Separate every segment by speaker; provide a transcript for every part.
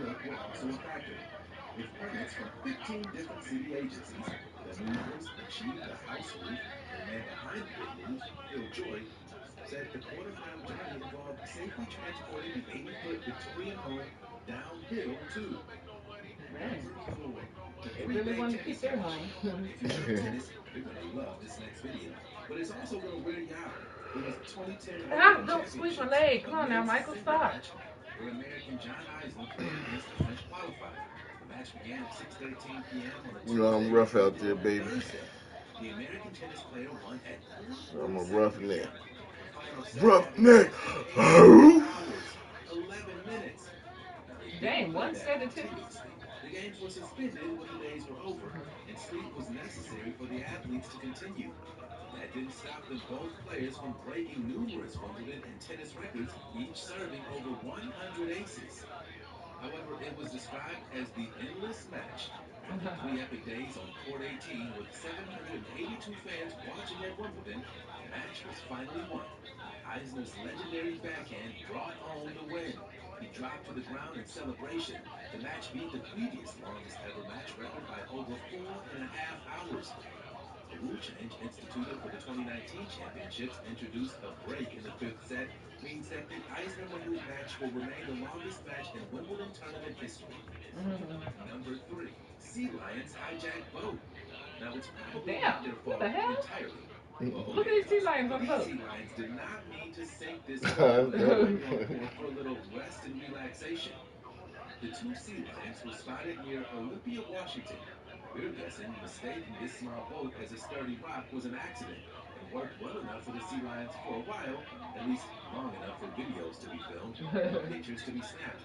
Speaker 1: look were also a factor. With permits from 15 different city agencies, the movers achieved the house roof, and the man behind the big move, Phil Joy, said the quarter-mile journey involved safely transporting the 80-foot Victorian home downhill, too.
Speaker 2: Man,
Speaker 1: Number 4, the
Speaker 2: they really
Speaker 1: three-day
Speaker 2: want to keep
Speaker 1: tennis
Speaker 2: their
Speaker 1: match.
Speaker 2: home.
Speaker 1: If you love tennis, you're going to love this next video, but it's also going to wear you out. It was 2010
Speaker 2: Ah,
Speaker 1: Wimbledon
Speaker 2: don't squeeze my
Speaker 1: Championships,
Speaker 2: leg.
Speaker 1: a
Speaker 2: Come on now,
Speaker 1: men's
Speaker 2: Michael,
Speaker 1: single
Speaker 2: stop.
Speaker 1: match where American John Isner played against a French qualifier. The match began at 6:13 p.m. on a
Speaker 3: You know, I'm
Speaker 1: Tuesday and
Speaker 3: rough out
Speaker 1: ended
Speaker 3: there,
Speaker 1: on a
Speaker 3: baby.
Speaker 1: Thursday. The American tennis player won at
Speaker 3: I'm a
Speaker 1: 4:47
Speaker 3: roughneck.
Speaker 1: p.m. The final set averaged
Speaker 3: Roughneck.
Speaker 1: less than 18 hours, 11 minutes. Now, they didn't
Speaker 2: Dang,
Speaker 1: play
Speaker 2: one
Speaker 1: that
Speaker 2: set of tennis.
Speaker 1: continuously. The games were suspended when the days were over, and sleep was necessary for the athletes to continue. That didn't stop the both players from breaking numerous Wimbledon and tennis records, each serving over 100 aces. However, it was described as the endless match. After 3 epic days on court 18 with 782 fans watching at Wimbledon, the match was finally won. Eisner's legendary backhand brought home the win. He dropped to the ground in celebration. The match beat the previous longest ever match record by over 4.5 hours. A rule change instituted for the 2019 championships introduced a break in the fifth set, means that the Eisner Mahmoud match will remain the longest match in Wimbledon tournament history. Number 3, Sea Lions hijack boat. Now, it's probably not
Speaker 2: Damn,
Speaker 1: their
Speaker 2: what
Speaker 1: fault
Speaker 2: the hell?
Speaker 1: entirely. Well,
Speaker 2: Look at
Speaker 1: okay,
Speaker 2: these sea
Speaker 1: folks.
Speaker 2: lions on the
Speaker 1: These
Speaker 2: boat.
Speaker 1: sea lions did not mean to sink this boat when they were
Speaker 3: Dope.
Speaker 1: putting on board for a little rest and relaxation. The two sea lions were spotted near Olympia, Washington. We're guessing mistaking this small boat as a sturdy rock was an accident and worked well enough for the sea lions for a while, at least long enough for videos to be filmed and pictures to be snapped,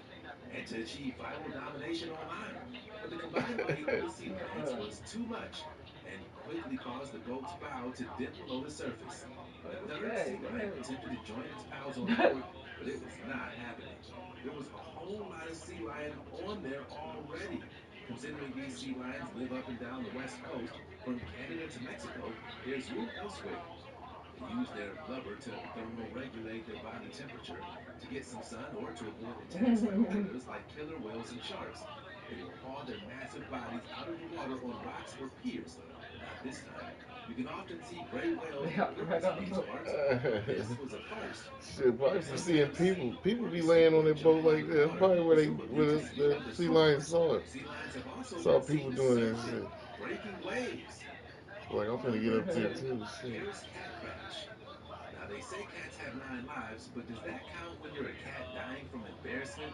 Speaker 1: and to achieve viral domination online. But the combined weight of the sea lions was too much and quickly caused the boat's bow to dip below the surface. A
Speaker 2: What is
Speaker 1: third sea
Speaker 2: that?
Speaker 1: lion attempted to join its pals on board, but it was not happening. There was a whole lot of sea lion on there already. Considering these sea lions live up and down the west coast, from Canada to Mexico, there's room elsewhere. They use their blubber to thermoregulate their body temperature, to get some sun, or to avoid attacks by predators like killer whales and sharks. They will haul their massive bodies out of the water on rocks or piers, but not this time. You can often see gray whales
Speaker 2: They
Speaker 1: and
Speaker 2: hopped right
Speaker 1: porpoise in
Speaker 2: on the
Speaker 1: these
Speaker 2: boat.
Speaker 1: parts, but this was a first.
Speaker 3: Shit, probably
Speaker 1: Or
Speaker 3: from seeing
Speaker 1: sometimes
Speaker 3: people be
Speaker 1: porpoise
Speaker 3: laying on
Speaker 1: will
Speaker 3: their
Speaker 1: jump
Speaker 3: boat
Speaker 1: out
Speaker 3: like
Speaker 1: of the
Speaker 3: that. That's
Speaker 1: water,
Speaker 3: probably
Speaker 1: presumably
Speaker 3: where
Speaker 1: to see
Speaker 3: the
Speaker 1: other
Speaker 3: sea lions
Speaker 1: swimmers.
Speaker 3: saw it.
Speaker 1: Sea lions have also
Speaker 3: Saw
Speaker 1: been
Speaker 3: people
Speaker 1: seen to
Speaker 3: doing that
Speaker 1: surf
Speaker 3: shit.
Speaker 1: breaking waves.
Speaker 3: Like, I'm finna get
Speaker 1: Number
Speaker 3: up there
Speaker 1: 2,
Speaker 3: too. Shit.
Speaker 1: Paris cat crash. Now, they say cats have 9 lives, but does that count when you're a cat dying from embarrassment?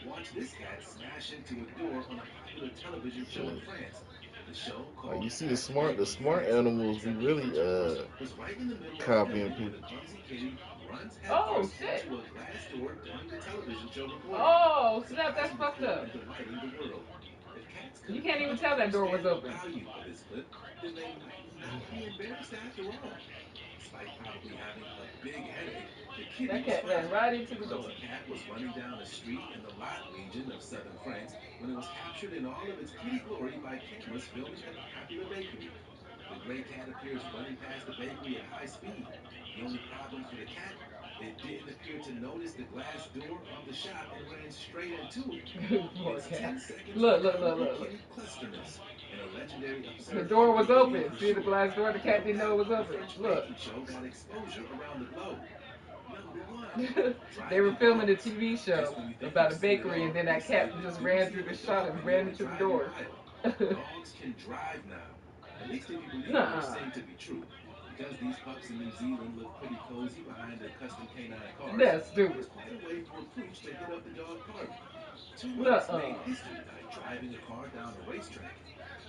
Speaker 1: Watch this cat smash into a door on a popular television show in
Speaker 3: Shit.
Speaker 1: France. The show,
Speaker 3: Like,
Speaker 1: called
Speaker 3: you see
Speaker 1: Cat's
Speaker 3: the
Speaker 1: Bakery
Speaker 3: smart
Speaker 1: France,
Speaker 3: animals be
Speaker 1: set in the
Speaker 3: really
Speaker 1: French coast, was right in the middle of
Speaker 3: copying
Speaker 1: filming when the
Speaker 3: people.
Speaker 1: clumsy kitty runs
Speaker 2: Oh
Speaker 1: headfirst
Speaker 2: shit.
Speaker 1: into a glass door during the television show recording,
Speaker 2: Oh snap, that's
Speaker 1: surprising the
Speaker 2: fucked
Speaker 1: crew
Speaker 2: up.
Speaker 1: and delighting the world. If cats
Speaker 2: You
Speaker 1: could
Speaker 2: can't even
Speaker 1: punch
Speaker 2: tell that door was
Speaker 1: understand the
Speaker 2: open.
Speaker 1: value of this clip, then they might not be embarrassed after all. Despite probably having a big headache, the kitty
Speaker 2: That
Speaker 1: was
Speaker 2: cat ran
Speaker 1: fine.
Speaker 2: right into
Speaker 1: The
Speaker 2: the door.
Speaker 1: clumsy cat was running down a street in the Lot region of southern France when it was captured in all of its kitty glory by cameras filming at the popular bakery. The gray cat appears running past the bakery at high speed. The only problem for the cat, it didn't appear to notice the glass door of the shop and ran straight into it.
Speaker 2: Poor
Speaker 1: It's
Speaker 2: cat.
Speaker 1: 10 seconds
Speaker 2: Look,
Speaker 1: of
Speaker 2: look, look,
Speaker 1: hungry
Speaker 2: look, look.
Speaker 1: kitty clusterness and a legendary
Speaker 2: The
Speaker 1: absurd
Speaker 2: door
Speaker 1: comedy
Speaker 2: was
Speaker 1: video
Speaker 2: open.
Speaker 1: for
Speaker 2: See the
Speaker 1: sure.
Speaker 2: glass door? The cat
Speaker 1: No
Speaker 2: didn't know
Speaker 1: doubt,
Speaker 2: it was
Speaker 1: the
Speaker 2: open.
Speaker 1: French
Speaker 2: Look.
Speaker 1: baking show got exposure around the globe. Number 1,
Speaker 2: They were
Speaker 1: driving
Speaker 2: filming a
Speaker 1: dogs.
Speaker 2: TV
Speaker 1: Just
Speaker 2: show
Speaker 1: when you think
Speaker 2: about
Speaker 1: you've
Speaker 2: a
Speaker 1: seen it
Speaker 2: bakery, and
Speaker 1: all,
Speaker 2: then
Speaker 1: they
Speaker 2: that cat
Speaker 1: save a
Speaker 2: just ran through
Speaker 1: doozy
Speaker 2: the
Speaker 1: of a
Speaker 2: shot
Speaker 1: dog
Speaker 2: and ran
Speaker 1: video to
Speaker 2: into the
Speaker 1: drive you
Speaker 2: door.
Speaker 1: wild. Dogs can drive now. At least if you believe what you're
Speaker 2: Nuh-uh.
Speaker 1: saying to be true. Because these pups in New Zealand look pretty cozy behind their custom canine cars,
Speaker 2: That's
Speaker 1: there's
Speaker 2: stupid.
Speaker 1: quite a way for a pooch to hit up the dog park. Two months made
Speaker 2: Nuh-uh.
Speaker 1: history by driving a car down a racetrack.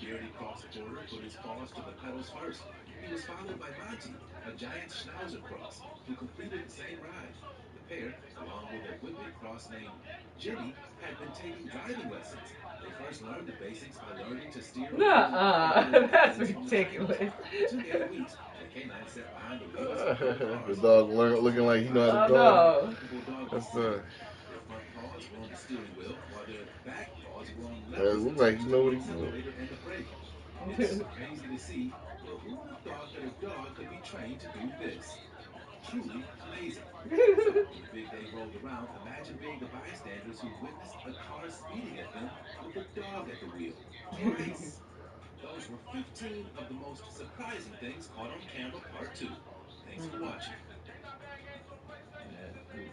Speaker 1: Beardy crossed the border, put his paws to the pedals first. He was followed by Monty, a giant Schnauzer cross, who completed the same ride. The pair, along with a Whippet cross named Jenny, had been taking driving lessons. They first learned the basics by learning to steer a wooden
Speaker 2: Nuh-uh.
Speaker 1: regular
Speaker 2: That's
Speaker 1: Evans on the trails.
Speaker 2: ridiculous.
Speaker 1: It took 8 weeks, and the canine sat behind the wheels of both
Speaker 3: The
Speaker 1: cars.
Speaker 3: dog
Speaker 1: Once the
Speaker 3: looking
Speaker 1: dog
Speaker 3: like he know how to
Speaker 2: Oh
Speaker 1: finally
Speaker 3: drive.
Speaker 1: learned,
Speaker 2: no.
Speaker 1: the bulldog was
Speaker 3: That's
Speaker 1: free. Their front paws were on the steering wheel, while their back paws were on
Speaker 3: that
Speaker 1: levers
Speaker 3: look like he
Speaker 1: attached to
Speaker 3: know
Speaker 1: the
Speaker 3: what he doing.
Speaker 1: accelerator and the brake. It's crazy to see, but who would have thought that a dog could be trained to do this? truly amazing. So, when the big day rolled around, imagine being the bystanders who witnessed a car speeding at them with a dog at the wheel. Nice! Those were 15 of the most surprising things caught on camera, part two. Thanks for
Speaker 2: Mm-mm.
Speaker 1: watching.
Speaker 2: That's cool.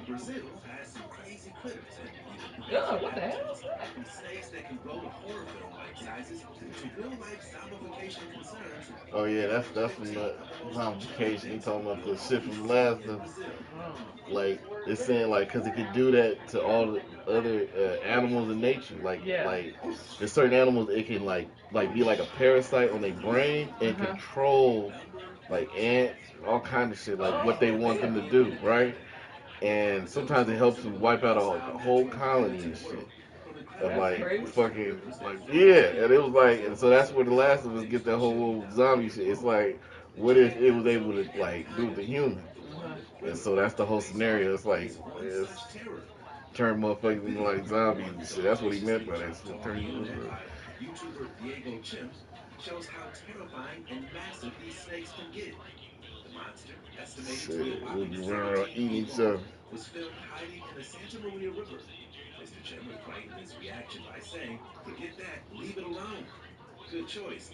Speaker 1: Brazil has some crazy critters and even crazier
Speaker 2: Oh, what the hell
Speaker 1: attitudes.
Speaker 2: is that?
Speaker 1: From snakes that can grow to horror film like sizes to real life zombification concerns,
Speaker 3: Oh yeah,
Speaker 1: here are
Speaker 3: that's from
Speaker 1: 15
Speaker 3: the
Speaker 1: of the most chilling
Speaker 3: zombification. He
Speaker 1: things
Speaker 3: talking about
Speaker 1: you'll
Speaker 3: the shit
Speaker 1: only
Speaker 3: from the
Speaker 1: see
Speaker 3: last
Speaker 1: in
Speaker 3: one.
Speaker 1: Brazil.
Speaker 2: Oh.
Speaker 3: Like it's saying like because it could do that to all the other animals in nature.
Speaker 2: Yeah.
Speaker 3: Like there's certain animals it can like be like a parasite on their brain and
Speaker 2: Uh-huh.
Speaker 3: control
Speaker 1: Number
Speaker 3: like
Speaker 1: 15.
Speaker 3: ants, all kind of shit, like what
Speaker 2: Oh,
Speaker 3: they want them to
Speaker 1: Being
Speaker 3: do, right?
Speaker 1: independent.
Speaker 3: And
Speaker 1: Brazil is
Speaker 3: sometimes it
Speaker 1: home to
Speaker 3: helps
Speaker 1: some
Speaker 3: them
Speaker 1: of the
Speaker 3: wipe out
Speaker 1: most
Speaker 3: a whole
Speaker 1: outlandish
Speaker 3: colony
Speaker 1: inhabitants in
Speaker 3: and
Speaker 1: the
Speaker 3: shit.
Speaker 1: world, from
Speaker 3: Of
Speaker 1: incredible
Speaker 2: that's
Speaker 3: like
Speaker 2: crazy.
Speaker 1: penguins to
Speaker 3: fucking
Speaker 1: rivers that
Speaker 3: like
Speaker 1: freeze
Speaker 3: yeah,
Speaker 1: in
Speaker 3: and
Speaker 1: fear.
Speaker 3: it was like and
Speaker 1: Brazil
Speaker 3: so that's
Speaker 1: also
Speaker 3: where the
Speaker 1: has
Speaker 3: last
Speaker 1: some
Speaker 3: of us
Speaker 1: things
Speaker 3: get
Speaker 1: we
Speaker 3: that whole
Speaker 1: shouldn't
Speaker 3: little
Speaker 1: even know
Speaker 3: zombie
Speaker 1: in the
Speaker 3: shit. It's
Speaker 1: world.
Speaker 3: like
Speaker 1: The
Speaker 3: what if
Speaker 1: giant
Speaker 3: it was able to
Speaker 1: Amazonian
Speaker 3: like do with
Speaker 1: anaconda,
Speaker 3: the human?
Speaker 1: the one
Speaker 2: Uh-huh.
Speaker 1: the
Speaker 3: And
Speaker 1: thriller
Speaker 3: so that's the
Speaker 1: movies are
Speaker 3: whole
Speaker 1: based off,
Speaker 3: scenario. It's like
Speaker 1: is one such
Speaker 3: it's
Speaker 1: terror.
Speaker 3: turn motherfuckers into like
Speaker 1: Video of
Speaker 3: zombies
Speaker 1: one
Speaker 3: and shit.
Speaker 1: so
Speaker 3: That's what he meant
Speaker 1: audaciously
Speaker 3: by that
Speaker 1: dropped
Speaker 3: shit.
Speaker 1: on
Speaker 3: Turn
Speaker 1: the
Speaker 3: you
Speaker 1: internet
Speaker 3: into
Speaker 1: by YouTuber Diego Chimp shows how terrifying and massive these snakes can get. The monster, estimated to be a
Speaker 3: shit. We'll
Speaker 1: whopping
Speaker 3: be running around
Speaker 1: 17
Speaker 3: eating
Speaker 1: feet
Speaker 3: each
Speaker 1: long,
Speaker 3: other.
Speaker 1: was filmed hiding in the Santa Maria River. Mr. Chim has brightened his reaction by saying, "Forget that, leave it alone." Good choice.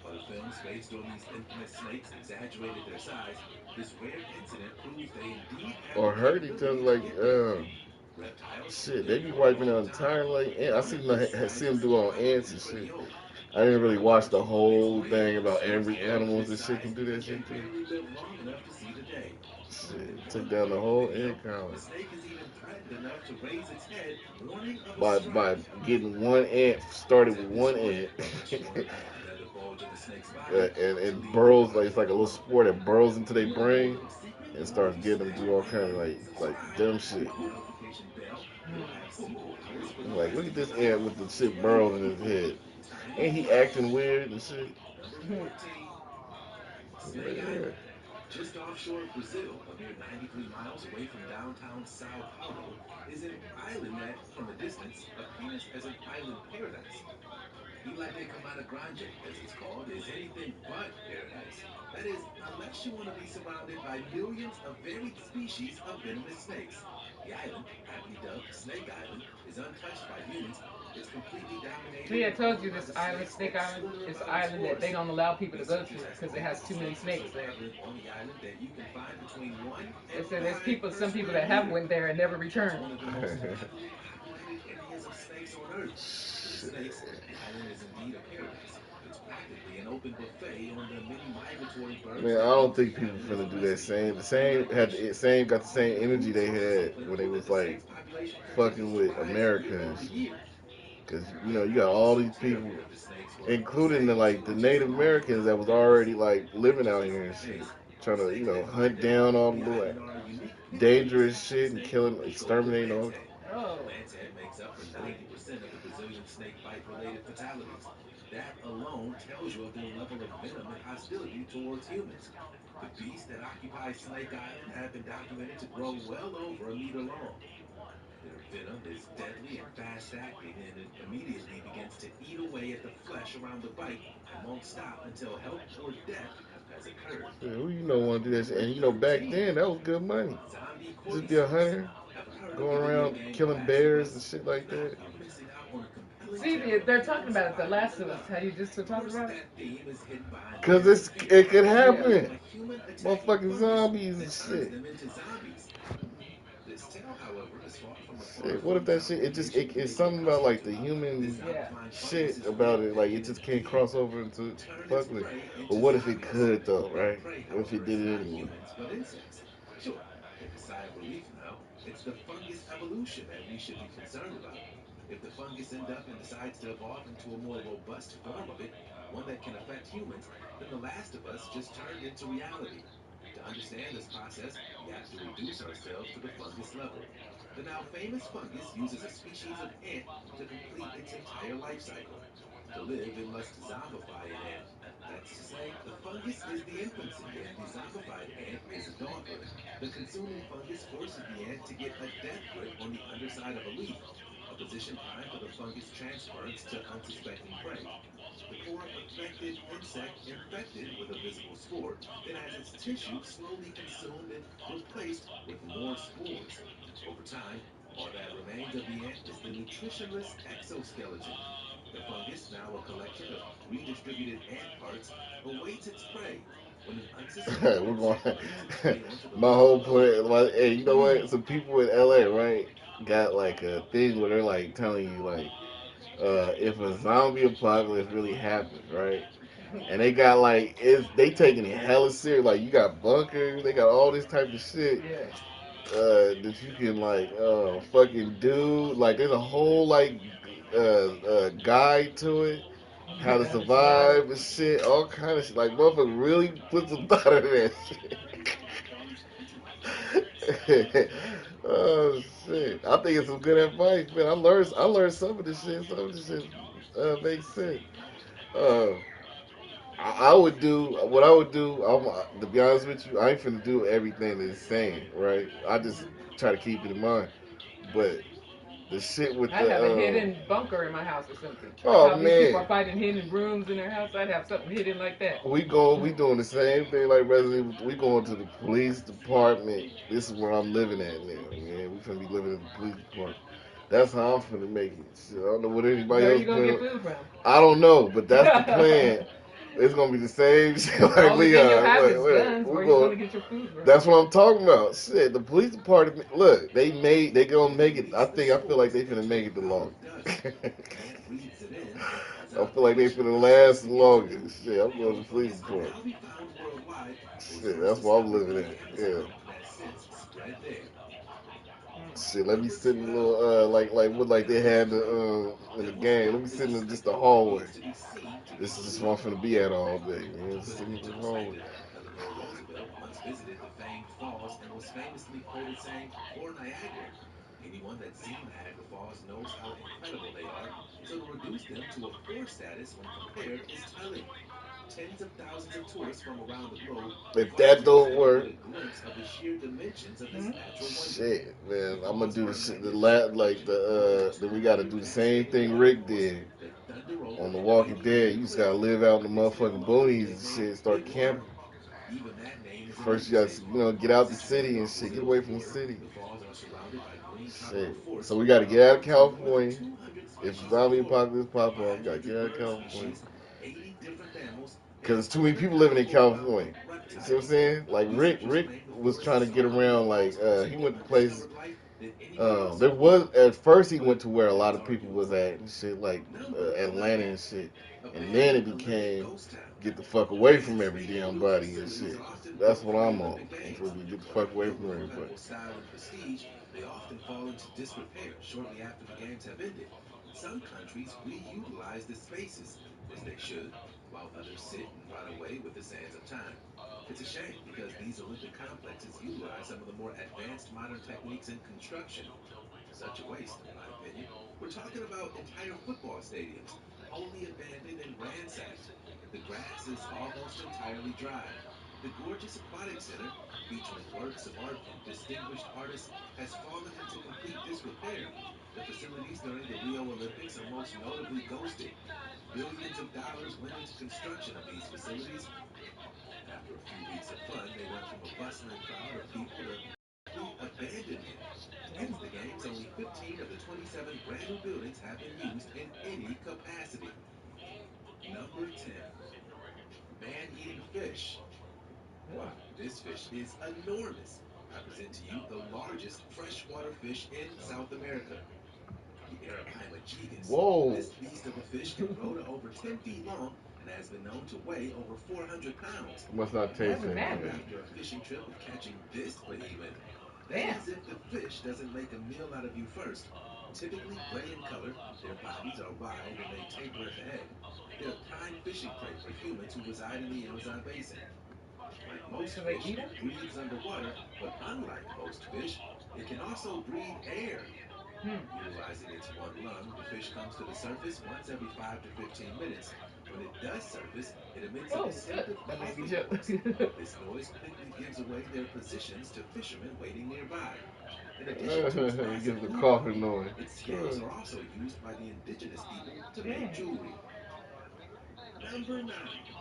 Speaker 1: While the films based on these infamous snakes exaggerated their size, this rare incident proves they indeed have the
Speaker 3: Or heard each other
Speaker 1: capability to
Speaker 3: like
Speaker 1: get big. Reptiles
Speaker 3: shit. They
Speaker 1: live
Speaker 3: be
Speaker 1: for a
Speaker 3: wiping out
Speaker 1: long time.
Speaker 3: entire like ant. I seen
Speaker 1: This
Speaker 3: see
Speaker 1: size
Speaker 3: them
Speaker 1: is
Speaker 3: do it on ants
Speaker 1: probably
Speaker 3: and
Speaker 1: pretty
Speaker 3: shit.
Speaker 1: old.
Speaker 3: I didn't really watch the
Speaker 1: It's
Speaker 3: whole
Speaker 1: great
Speaker 3: thing
Speaker 1: when
Speaker 3: about
Speaker 1: snakes
Speaker 3: every
Speaker 1: grow to
Speaker 3: animals
Speaker 1: this
Speaker 3: and shit
Speaker 1: size
Speaker 3: can do that
Speaker 1: because they
Speaker 3: shit too.
Speaker 1: barely live long enough to see the day.
Speaker 3: Shit,
Speaker 1: In
Speaker 3: took
Speaker 1: one
Speaker 3: down the
Speaker 1: viral
Speaker 3: whole
Speaker 1: video,
Speaker 3: ant colony
Speaker 1: the snake is even threatened enough to raise its head, warning of a
Speaker 3: by
Speaker 1: strike.
Speaker 3: getting one ant started with
Speaker 1: At this
Speaker 3: one
Speaker 1: point,
Speaker 3: ant.
Speaker 1: unless you want to bet the leather bulge in the snake's body,
Speaker 3: And
Speaker 1: leave the
Speaker 3: burrows like it's
Speaker 1: content
Speaker 3: like a little
Speaker 1: alone.
Speaker 3: spore that burrows into
Speaker 1: You
Speaker 3: their
Speaker 1: want more
Speaker 3: brain
Speaker 1: little secret?
Speaker 3: and starts getting them to do
Speaker 1: Smash
Speaker 3: all
Speaker 1: that
Speaker 3: kind of
Speaker 1: button,
Speaker 3: like
Speaker 1: subscribe,
Speaker 3: dumb shit.
Speaker 1: hit the notification bell. You'll have superpowers for the
Speaker 3: I'm like,
Speaker 1: rest
Speaker 3: look at
Speaker 1: of your
Speaker 3: this
Speaker 1: life.
Speaker 3: ant with the
Speaker 1: It's
Speaker 3: shit
Speaker 1: pretty
Speaker 3: burrowed in
Speaker 1: cool.
Speaker 3: his head.
Speaker 1: Time to
Speaker 3: Ain't he
Speaker 1: watch.
Speaker 3: acting weird and shit?
Speaker 1: Number 14, Snake
Speaker 3: Yeah.
Speaker 1: Island. Just offshore of Brazil, a mere 93 miles away from downtown Sao Paulo, is an island that, from a distance, appears as an island paradise. Ilha de Camada Grande, as it's called, is anything but paradise. That is, unless you want to be surrounded by millions of varied species of venomous snakes. The island, aptly dubbed Snake Island, is untouched by humans. It's completely dominated
Speaker 2: See, I
Speaker 1: and
Speaker 2: told
Speaker 1: owned
Speaker 2: you
Speaker 1: by
Speaker 2: this
Speaker 1: the
Speaker 2: island,
Speaker 1: snakes
Speaker 2: Snake
Speaker 1: that
Speaker 2: Island,
Speaker 1: slither
Speaker 2: is an
Speaker 1: about its
Speaker 2: island that they
Speaker 1: course.
Speaker 2: don't allow people to go to
Speaker 1: Researchers
Speaker 2: because it
Speaker 1: estimate
Speaker 2: has
Speaker 1: that
Speaker 2: too many
Speaker 1: snakes are so
Speaker 2: snakes there.
Speaker 1: prevalent on the island that you can find between 1
Speaker 2: They
Speaker 1: and
Speaker 2: said there's
Speaker 1: 5
Speaker 2: people,
Speaker 1: per
Speaker 2: some people
Speaker 1: square
Speaker 2: that have
Speaker 1: meter.
Speaker 2: went there and never
Speaker 1: It's
Speaker 2: returned.
Speaker 1: one of the most heavily populated areas of snakes on Earth. For the snakes,
Speaker 3: Shit.
Speaker 1: the island is indeed a paradise. It's practically an open buffet on the many migratory birds
Speaker 3: Man, I
Speaker 1: that
Speaker 3: don't
Speaker 1: need to
Speaker 3: think people
Speaker 1: capture this
Speaker 3: finna do that
Speaker 1: recipe
Speaker 3: same. The
Speaker 1: for
Speaker 3: same had
Speaker 1: migration.
Speaker 3: the same got the same
Speaker 1: The
Speaker 3: energy
Speaker 1: food
Speaker 3: they
Speaker 1: source is so
Speaker 3: had when they
Speaker 1: plentiful that
Speaker 3: was
Speaker 1: the
Speaker 3: like
Speaker 1: snake's population continues
Speaker 3: fucking
Speaker 1: to
Speaker 3: with
Speaker 1: rise
Speaker 3: America
Speaker 1: year
Speaker 3: and
Speaker 1: over
Speaker 3: shit.
Speaker 1: year.
Speaker 3: Cause you know
Speaker 1: It
Speaker 3: you
Speaker 1: might
Speaker 3: got
Speaker 1: be
Speaker 3: all
Speaker 1: so
Speaker 3: these people,
Speaker 1: terrible if the snakes were
Speaker 3: including the
Speaker 1: upset
Speaker 3: like the
Speaker 1: too, just
Speaker 3: Native
Speaker 1: imagine
Speaker 3: Americans that
Speaker 1: how
Speaker 3: was already
Speaker 1: devastating.
Speaker 3: like living out
Speaker 1: Just
Speaker 3: here
Speaker 1: in
Speaker 3: and shit,
Speaker 1: case,
Speaker 3: trying to
Speaker 1: snakes that hunt
Speaker 3: hunt
Speaker 1: down
Speaker 3: down all
Speaker 1: on
Speaker 3: the
Speaker 1: the
Speaker 3: little
Speaker 1: island are unique pit bulls,
Speaker 3: dangerous shit and
Speaker 1: distinct
Speaker 3: killing,
Speaker 1: from the golden
Speaker 3: exterminating
Speaker 1: lance
Speaker 3: all.
Speaker 1: head. The
Speaker 2: Oh.
Speaker 1: lance head makes up for 90% of the Brazilian snake bite related fatalities. That alone tells you of their level of venom and hostility towards humans. The beasts that occupy Snake Island have been documented to grow well over a meter long. Their venom is deadly and fast acting, and it immediately begins to eat away at the flesh around the bite and won't stop until help or death has occurred.
Speaker 3: Shit, who you know want to do that shit?
Speaker 1: Number
Speaker 3: And you know back
Speaker 1: 13,
Speaker 3: then that was good money.
Speaker 1: zombie
Speaker 3: Just be a
Speaker 1: cordyceps.
Speaker 3: hunter,
Speaker 1: Ever heard of the
Speaker 3: going
Speaker 1: video
Speaker 3: around
Speaker 1: game The
Speaker 3: killing
Speaker 1: Last of
Speaker 3: bears and
Speaker 1: Us?
Speaker 3: shit
Speaker 1: If
Speaker 3: like
Speaker 1: not,
Speaker 3: that.
Speaker 1: you're missing out on a compelling
Speaker 2: See,
Speaker 1: tale of
Speaker 2: they're talking
Speaker 1: pure
Speaker 2: about it, The
Speaker 1: survival
Speaker 2: Last
Speaker 1: and
Speaker 2: of Us.
Speaker 1: love.
Speaker 2: How you just
Speaker 1: Of
Speaker 2: talked
Speaker 1: course,
Speaker 2: about it?
Speaker 1: that theme is hidden behind
Speaker 3: Cause
Speaker 1: layers of fear.
Speaker 3: it could
Speaker 2: Yeah.
Speaker 1: Imagine
Speaker 3: happen.
Speaker 1: a human attacking
Speaker 3: Motherfucking
Speaker 1: fungus
Speaker 3: zombies and
Speaker 1: that turns
Speaker 3: shit.
Speaker 1: them into zombies. This tale, however, is far from a
Speaker 3: Shit, what if
Speaker 1: far-flung
Speaker 3: that shit?
Speaker 1: zombification
Speaker 3: It's
Speaker 1: maybe
Speaker 3: something about
Speaker 1: imagined.
Speaker 3: like the
Speaker 1: This
Speaker 3: human
Speaker 2: Yeah.
Speaker 1: zombifying fungus
Speaker 3: shit
Speaker 1: is
Speaker 3: about
Speaker 1: real
Speaker 3: it.
Speaker 1: and
Speaker 3: Like it
Speaker 1: can
Speaker 3: just can't
Speaker 1: indeed
Speaker 3: cross over into
Speaker 1: turn its
Speaker 3: fuck with.
Speaker 1: prey
Speaker 3: But
Speaker 1: into
Speaker 3: what if it
Speaker 1: zombies.
Speaker 3: could though,
Speaker 1: Their
Speaker 3: right?
Speaker 1: prey,
Speaker 3: What if it
Speaker 1: however,
Speaker 3: did
Speaker 1: is
Speaker 3: it
Speaker 1: not
Speaker 3: anyway?
Speaker 1: humans, but insects. Sure, take a sigh of relief now. It's the fungus evolution that we should be concerned about. If the fungus end up and decides to evolve into a more robust form of it, one that can affect humans, then The Last of Us just turned into reality. To understand this process, we have to reduce ourselves to the fungus level. The now famous fungus uses a species of ant to complete its entire life cycle. To live, it must zombify an ant. That's to say, the fungus is the infancy and the zombified ant is adulthood. The consuming fungus forces the ant to get a death grip on the underside of a leaf, a position prime for the fungus transference to unsuspecting prey. The poor affected insect infected with a visible spore then has its tissue slowly consumed and replaced with more spores. Over time, all that remains of the ant is the nutritionless exoskeleton. The fungus, now a collection of redistributed ant parts, awaits its prey. When an unsuspecting
Speaker 3: We're going.
Speaker 1: insect makes its way onto the
Speaker 3: My
Speaker 1: leaf
Speaker 3: whole
Speaker 1: above it,
Speaker 3: point. Like, hey, you know
Speaker 2: Mm.
Speaker 3: what? Some people in LA, right, got like a thing where they're like telling you like, if a zombie apocalypse really happens, right? And they got like they taking it hella serious. Like you got bunkers, they got all this type of shit
Speaker 2: Yeah.
Speaker 3: that you can like fucking do. Like there's a whole like guide to it, how to
Speaker 2: How to survive.
Speaker 3: survive and shit, all kind of shit. Like motherfucker really put some thought into that shit.
Speaker 2: Dang.
Speaker 3: Oh shit! I think it's some good advice, man. I learned some of this shit. Some of this shit makes sense. Uh, I would do what I would do. To be honest with you, I ain't finna do everything that it's saying, right? I just
Speaker 2: Hmm.
Speaker 3: try to keep it in mind. But the shit with
Speaker 2: I'd have a
Speaker 3: the
Speaker 2: hidden bunker in my house or something. Like
Speaker 3: oh
Speaker 2: how these people
Speaker 3: man,
Speaker 2: are fighting hidden rooms in their house. I'd have something hidden like that.
Speaker 3: we doing the same thing like Resident Evil. We going to the police department. This is where I'm living at now, man. We finna be living in the police department. That's how I'm finna make it. Shit, I don't know what anybody
Speaker 2: Where are
Speaker 3: else
Speaker 2: you gonna get
Speaker 3: plan.
Speaker 2: food from?
Speaker 3: I don't know, but that's the plan. It's gonna be the same shit like
Speaker 2: Only
Speaker 3: we
Speaker 2: thing you'll
Speaker 3: are.
Speaker 2: have
Speaker 3: Look,
Speaker 2: is
Speaker 3: look,
Speaker 2: guns.
Speaker 3: we
Speaker 2: Where are you
Speaker 3: going.
Speaker 2: gonna get your food from?
Speaker 3: That's what I'm talking about. Shit, the police department. Look, they gonna
Speaker 1: they
Speaker 3: make it.
Speaker 1: release the
Speaker 3: I feel like
Speaker 1: spores
Speaker 3: they finna
Speaker 1: into a
Speaker 3: make it the
Speaker 1: cloud
Speaker 3: longest.
Speaker 1: of dust. The ant breathes it in and calls
Speaker 3: I
Speaker 1: out
Speaker 3: feel
Speaker 1: the
Speaker 3: like they
Speaker 1: initial
Speaker 3: finna
Speaker 1: dust
Speaker 3: last the
Speaker 1: mixing into poop.
Speaker 3: longest. Shit, I'm going to
Speaker 1: The
Speaker 3: the police
Speaker 1: fungus can
Speaker 3: department.
Speaker 1: now be found worldwide, though
Speaker 3: Shit, that's
Speaker 1: sources
Speaker 3: where I'm
Speaker 1: discovered
Speaker 3: living
Speaker 1: in
Speaker 3: at.
Speaker 1: the
Speaker 3: Yeah.
Speaker 1: Amazon and has since spread there.
Speaker 2: Mm.
Speaker 3: Shit, let me
Speaker 1: Number
Speaker 3: sit in a
Speaker 1: 12.
Speaker 3: little like what like they
Speaker 1: Devil's
Speaker 3: had
Speaker 1: Foot.
Speaker 3: in the
Speaker 1: Devil's
Speaker 3: game.
Speaker 1: Foot
Speaker 3: Let me
Speaker 1: is
Speaker 3: sit
Speaker 1: a
Speaker 3: in just the
Speaker 1: specter that
Speaker 3: hallway.
Speaker 1: needs to be seen to be
Speaker 3: This is just where I'm
Speaker 1: believed.
Speaker 3: finna be at all day,
Speaker 1: To
Speaker 3: man. Just
Speaker 1: put it
Speaker 3: sitting in
Speaker 1: into
Speaker 3: the hallway.
Speaker 1: perspective, Eleanor Roosevelt once visited the famed falls and was famously quoted saying, "For Niagara." Anyone that's seen Niagara Falls knows how incredible they are, so to reduce them to a 4 status when compared is telling. Tens of thousands of tourists from around the globe
Speaker 3: If
Speaker 1: flock
Speaker 3: that
Speaker 1: to
Speaker 3: don't
Speaker 1: visit and
Speaker 3: work,
Speaker 1: get a glimpse of the sheer dimensions of this
Speaker 2: Mm.
Speaker 1: natural wonder.
Speaker 3: shit,
Speaker 1: The
Speaker 3: man, I'm gonna
Speaker 1: falls
Speaker 3: do
Speaker 1: are
Speaker 3: the
Speaker 1: a
Speaker 3: shit.
Speaker 1: magnificent
Speaker 3: Like
Speaker 1: collection of gorges,
Speaker 3: then we gotta
Speaker 1: with
Speaker 3: do the same
Speaker 1: cascading
Speaker 3: thing Rick
Speaker 1: waterfalls
Speaker 3: did
Speaker 1: that thunder
Speaker 3: on
Speaker 1: over
Speaker 3: The
Speaker 1: and
Speaker 3: Walking
Speaker 1: radiate from
Speaker 3: Dead.
Speaker 1: the
Speaker 3: You just gotta
Speaker 1: cliffs.
Speaker 3: live out in the
Speaker 1: It's
Speaker 3: motherfucking
Speaker 1: therefore
Speaker 3: boonies and
Speaker 1: nicknamed
Speaker 3: shit. Start
Speaker 1: Big
Speaker 3: camping.
Speaker 1: Water. Even that name is an
Speaker 3: First, you gotta
Speaker 1: understatement.
Speaker 3: get out the
Speaker 1: Situated
Speaker 3: city and
Speaker 1: off
Speaker 3: shit. Get
Speaker 1: Brazil's
Speaker 3: away from the
Speaker 1: border,
Speaker 3: city.
Speaker 1: the falls are surrounded by green tropical
Speaker 3: Shit. So
Speaker 1: forests,
Speaker 3: we gotta get out of
Speaker 1: home to more than
Speaker 3: California.
Speaker 1: 200
Speaker 3: If
Speaker 1: species of
Speaker 3: zombie
Speaker 1: flora,
Speaker 3: apocalypse pop up, we gotta get
Speaker 1: 500
Speaker 3: out of
Speaker 1: bird
Speaker 3: California.
Speaker 1: species, 80 different mammals,
Speaker 3: Cause
Speaker 1: and
Speaker 3: there's too many
Speaker 1: another
Speaker 3: people living in
Speaker 1: powerful realm
Speaker 3: California.
Speaker 1: of
Speaker 3: You see what I'm
Speaker 1: reptiles.
Speaker 3: saying? Like
Speaker 1: Researchers
Speaker 3: Rick
Speaker 1: claim the
Speaker 3: was
Speaker 1: forest
Speaker 3: trying to
Speaker 1: is
Speaker 3: get
Speaker 1: home to
Speaker 3: around.
Speaker 1: more
Speaker 3: Like he
Speaker 1: unusual,
Speaker 3: went to places.
Speaker 1: undiscovered life than anywhere else
Speaker 3: There
Speaker 1: on
Speaker 3: was
Speaker 1: Earth.
Speaker 3: at first he
Speaker 1: But
Speaker 3: went to where a lot
Speaker 1: that's
Speaker 3: of people
Speaker 1: arguable.
Speaker 3: was at and shit like
Speaker 1: Number
Speaker 3: Atlanta
Speaker 1: 11.
Speaker 3: and shit. And then
Speaker 1: Abandoned
Speaker 3: it
Speaker 1: Olympic
Speaker 3: became
Speaker 1: ghost town.
Speaker 3: get the fuck away
Speaker 1: These
Speaker 3: from every
Speaker 1: stinking
Speaker 3: damn
Speaker 1: new
Speaker 3: body and
Speaker 1: facilities
Speaker 3: shit.
Speaker 1: are often
Speaker 3: That's
Speaker 1: built
Speaker 3: what
Speaker 1: for the
Speaker 3: I'm on.
Speaker 1: Olympic
Speaker 3: I'm supposed
Speaker 1: Games.
Speaker 3: to get the
Speaker 1: While
Speaker 3: fuck away
Speaker 1: built
Speaker 3: from
Speaker 1: with
Speaker 3: everybody.
Speaker 1: incredible style and prestige, they often fall into disrepair shortly after the Games have ended. Some countries reutilize the spaces, as they should, while others sit and rot away with the sands of time. It's a shame because these Olympic complexes utilize some of the more advanced modern techniques in construction. Such a waste, in my opinion. We're talking about entire football stadiums, wholly abandoned and ransacked. The grass is almost entirely dry. The gorgeous aquatic center, featuring works of art from distinguished artists, has fallen into complete disrepair. The facilities during the Rio Olympics are most notably ghosted. Billions of dollars went into construction of these facilities. After a few weeks of fun, they went from a bustling crowd of people to complete abandonment. Since
Speaker 2: Dang.
Speaker 1: the games, only 15 of the 27 brand new buildings have been used in any capacity. Number 10. Man eating fish.
Speaker 2: Ugh.
Speaker 1: Wow, this fish is enormous. I present to you the largest freshwater fish in South America, the Arapaima.
Speaker 3: Whoa.
Speaker 1: This beast of a fish can grow to over 10 feet long and has been known to weigh over 400 pounds.
Speaker 3: It must not
Speaker 2: What
Speaker 3: taste
Speaker 2: does it
Speaker 3: that
Speaker 1: But
Speaker 2: matter?
Speaker 3: good.
Speaker 1: after a fishing trip of catching this behemoth, that
Speaker 2: Damn.
Speaker 1: is if the fish doesn't make a meal out of you first. Typically gray in color, their bodies are wide and they taper at the head. They're prime fishing prey for humans who reside in the Amazon basin. Like most
Speaker 2: So they
Speaker 1: fish,
Speaker 2: eat them?
Speaker 1: it breathes underwater, but unlike most fish, it can also breathe air.
Speaker 2: Hmm.
Speaker 1: Utilizing its one lung, the fish comes to the surface once every 5 to 15 minutes. When it does surface, it emits a
Speaker 2: Oh shit,
Speaker 1: distinctive
Speaker 2: that made me
Speaker 1: coughing
Speaker 2: jump.
Speaker 1: noise. This noise quickly gives away their positions to fishermen waiting nearby. In addition to its
Speaker 3: It
Speaker 1: massive
Speaker 3: gives the
Speaker 1: food
Speaker 3: coughing
Speaker 1: value,
Speaker 3: noise.
Speaker 1: its scales are also used by the indigenous people to make
Speaker 2: Dang,
Speaker 1: jewelry. Number 9.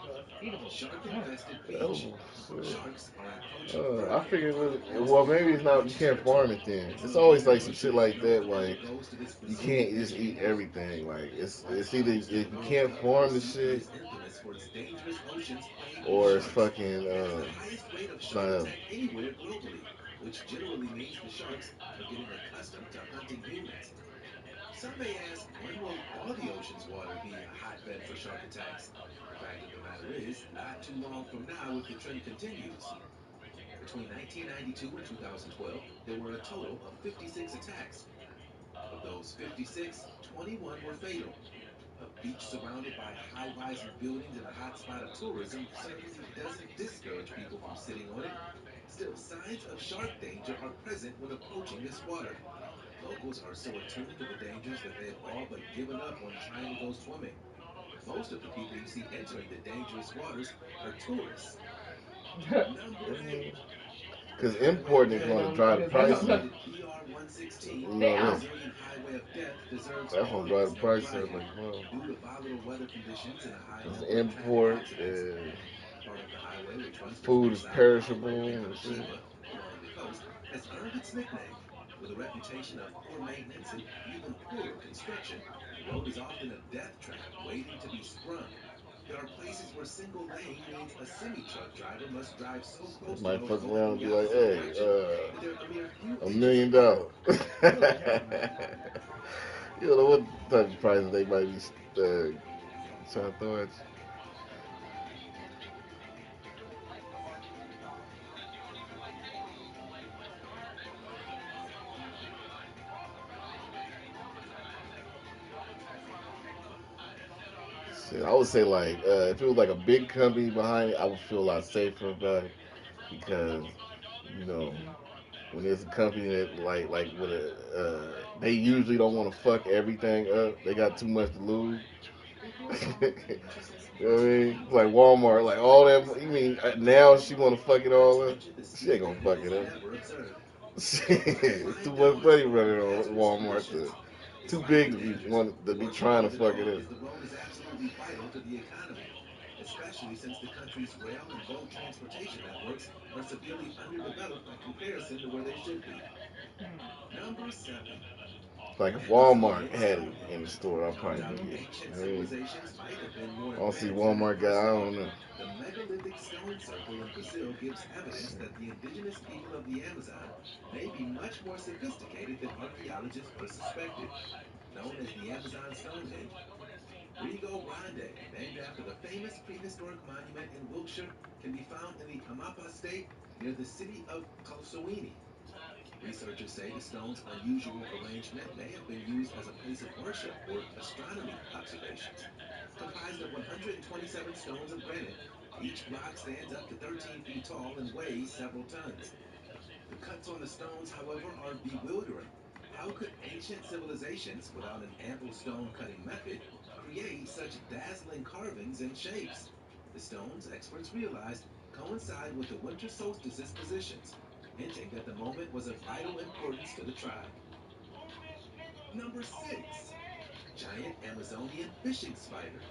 Speaker 2: well, it's eatable.
Speaker 1: Shark
Speaker 2: Mm.
Speaker 1: infested beach.
Speaker 3: Oh shit.
Speaker 1: Sharks are encroaching further
Speaker 3: I figured,
Speaker 1: into the coast
Speaker 3: well, maybe it's
Speaker 1: through
Speaker 3: not. You
Speaker 1: beach
Speaker 3: can't
Speaker 1: dredging.
Speaker 3: farm it then.
Speaker 1: It's
Speaker 3: It's always
Speaker 1: unusual
Speaker 3: like some shit
Speaker 1: virtually
Speaker 3: like
Speaker 1: no
Speaker 3: that.
Speaker 1: effort
Speaker 3: Like
Speaker 1: goes to this
Speaker 3: you
Speaker 1: presumed
Speaker 3: can't just
Speaker 1: fishing
Speaker 3: eat
Speaker 1: use.
Speaker 3: everything. Like
Speaker 1: While
Speaker 3: it's either
Speaker 1: China's
Speaker 3: if you
Speaker 1: Bermuda
Speaker 3: can't
Speaker 1: Triangle
Speaker 3: farm the
Speaker 1: Sea
Speaker 3: shit
Speaker 1: is infamous for its dangerous oceans plagued with
Speaker 3: or it's
Speaker 1: sharks,
Speaker 3: fucking
Speaker 1: it has the highest rate of
Speaker 3: it's
Speaker 1: shark
Speaker 3: not.
Speaker 1: attack anywhere globally, which generally means the sharks are getting accustomed to hunting humans. Some may ask, when will all the ocean's water be a hotbed for shark attacks? The fact of the matter is, not too long from now if the trend continues. Between 1992 and 2012, there were a total of 56 attacks. Of those 56, 21 were fatal. A beach surrounded by high rising buildings and a hot spot of tourism certainly doesn't discourage people from sitting on it. Still, signs of shark danger are present when approaching this water. Locals are so attuned to the dangers that they have all but given up on trying to go swimming. Most of the people you see entering the dangerous waters are tourists. Number 8. The
Speaker 3: because
Speaker 1: Highway of
Speaker 3: importing is
Speaker 2: Because
Speaker 3: going
Speaker 1: Death.
Speaker 3: to
Speaker 2: I'm,
Speaker 3: drive the
Speaker 2: because
Speaker 1: The
Speaker 3: price up.
Speaker 2: I'm,
Speaker 1: estimated PR 116,
Speaker 3: You know
Speaker 1: the
Speaker 2: damn.
Speaker 3: this.
Speaker 1: Brazilian Highway of Death, deserves
Speaker 3: That's
Speaker 1: all
Speaker 3: gonna
Speaker 1: of
Speaker 3: drive
Speaker 1: its
Speaker 3: the price up
Speaker 1: notoriety.
Speaker 3: like well.
Speaker 1: Due to volatile weather conditions and a high
Speaker 3: Because
Speaker 1: number of traffic
Speaker 3: import
Speaker 1: accidents,
Speaker 3: and
Speaker 1: part of the highway, which runs
Speaker 3: food
Speaker 1: between
Speaker 3: is
Speaker 1: Sao Paulo
Speaker 3: perishable
Speaker 1: and
Speaker 3: and shit.
Speaker 1: Curitiba along the coast, has earned its nickname. With a reputation of poor maintenance and even poorer construction, the road is often a death trap waiting to be sprung. There are places where single lane means a semi truck driver must drive so close to
Speaker 3: Might
Speaker 1: those
Speaker 3: fuck
Speaker 1: going
Speaker 3: around
Speaker 1: in
Speaker 3: and
Speaker 1: the
Speaker 3: be like,
Speaker 1: opposite
Speaker 3: hey,
Speaker 1: direction that they're a mere few
Speaker 3: $1
Speaker 1: inches
Speaker 3: million.
Speaker 1: apart.
Speaker 2: Oh hell no.
Speaker 3: You don't know what type of prices they might be trying to throw at you. Shit, I would say like if it was like a big company behind it, I would feel a lot safer about it because you know
Speaker 2: Mhm.
Speaker 3: when there's a company that like with a they usually don't want to fuck everything up. They got too much to lose. You know what I mean? Like Walmart, like all that. You mean now she want to fuck it
Speaker 1: Not
Speaker 3: all
Speaker 1: to
Speaker 3: up?
Speaker 1: mention the
Speaker 3: She ain't
Speaker 1: speed
Speaker 3: gonna
Speaker 1: limit
Speaker 3: fuck
Speaker 1: is
Speaker 3: it up.
Speaker 1: never observed.
Speaker 3: Shit,
Speaker 1: To
Speaker 3: it's too
Speaker 1: find out
Speaker 3: much
Speaker 1: what's
Speaker 3: money
Speaker 1: really
Speaker 3: running on
Speaker 1: hazardous
Speaker 3: Walmart to
Speaker 1: conditions.
Speaker 3: too
Speaker 1: Despite the
Speaker 3: big to be
Speaker 1: dangers,
Speaker 3: want to be
Speaker 1: one
Speaker 3: trying
Speaker 1: part
Speaker 3: to
Speaker 1: of it
Speaker 3: fuck it
Speaker 1: all
Speaker 3: up.
Speaker 1: is the road is absolutely vital to the economy, especially since the country's rail and boat transportation networks are severely underdeveloped by comparison to where they should be. Number 7.
Speaker 3: Like if Walmart
Speaker 1: Amazonian
Speaker 3: had it
Speaker 1: Stonehenge.
Speaker 3: in the store, I'll
Speaker 1: No
Speaker 3: probably
Speaker 1: doubt
Speaker 3: get it.
Speaker 1: ancient
Speaker 3: I mean,
Speaker 1: civilizations might have been more
Speaker 3: I don't see
Speaker 1: advanced than at
Speaker 3: Walmart guy.
Speaker 1: first
Speaker 3: I
Speaker 1: thought.
Speaker 3: don't know.
Speaker 1: The megalithic stone circle in Brazil gives evidence
Speaker 3: Shit.
Speaker 1: that the indigenous people of the Amazon may be much more sophisticated than archaeologists first suspected. Known as the Amazon Stonehenge, Rio Grande, named after the famous prehistoric monument in Wiltshire, can be found in the Amapá state near the city of Calçoene. Researchers say the stone's unusual arrangement may have been used as a place of worship or astronomy observations. Comprised of 127 stones of granite, each block stands up to 13 feet tall and weighs several tons. The cuts on the stones, however, are bewildering. How could ancient civilizations, without an ample stone cutting method, create such dazzling carvings and shapes? The stones, experts realized, coincide with the winter solstice's positions, hinting that the moment was of vital importance to the tribe. Number 6. Giant Amazonian fishing spider.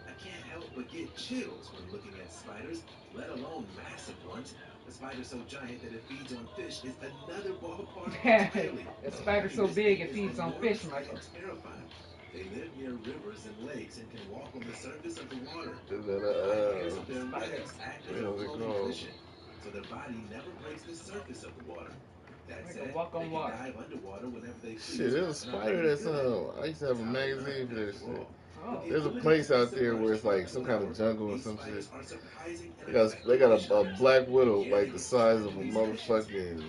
Speaker 1: I can't help but get chills when looking at spiders, let alone massive ones. A spider so giant that it feeds on fish is another ballpark entirely.
Speaker 2: A spider
Speaker 1: And
Speaker 2: so
Speaker 1: this
Speaker 2: big
Speaker 1: thing
Speaker 2: it
Speaker 1: is
Speaker 2: feeds on fish,
Speaker 1: enormous
Speaker 2: Michael.
Speaker 1: and terrifying. They live near rivers and lakes and can walk on the surface of the water.
Speaker 3: Is that
Speaker 1: The wide hairs of their
Speaker 2: Spider.
Speaker 1: legs act as
Speaker 3: what
Speaker 1: a
Speaker 3: was it
Speaker 1: floating
Speaker 3: called?
Speaker 1: cushion, so their body never breaks the surface of the water. That
Speaker 2: Like a
Speaker 1: said,
Speaker 2: walk
Speaker 1: they
Speaker 2: on
Speaker 1: can
Speaker 2: water.
Speaker 1: dive underwater whenever they
Speaker 3: Shit,
Speaker 1: please
Speaker 3: there's a
Speaker 1: and are
Speaker 3: spider
Speaker 1: very
Speaker 3: that's
Speaker 1: good at it.
Speaker 3: I used to have
Speaker 1: It's
Speaker 3: a
Speaker 1: how they learn,
Speaker 3: magazine for that
Speaker 1: after
Speaker 3: shit.
Speaker 1: all. With
Speaker 2: Oh.
Speaker 1: the
Speaker 3: There's a
Speaker 1: ability to
Speaker 3: place
Speaker 1: be
Speaker 3: out there where
Speaker 1: submerged
Speaker 3: it's
Speaker 1: for up
Speaker 3: like
Speaker 1: to
Speaker 3: some
Speaker 1: an
Speaker 3: kind of
Speaker 1: hour,
Speaker 3: jungle or
Speaker 1: these
Speaker 3: some shit.
Speaker 1: spiders are surprising and
Speaker 3: They
Speaker 1: effective
Speaker 3: got
Speaker 1: fish
Speaker 3: a
Speaker 1: hunters.
Speaker 3: black widow
Speaker 1: Yet
Speaker 3: like
Speaker 1: in
Speaker 3: the size of
Speaker 1: extracting
Speaker 3: a
Speaker 1: these fishes,
Speaker 3: motherfucking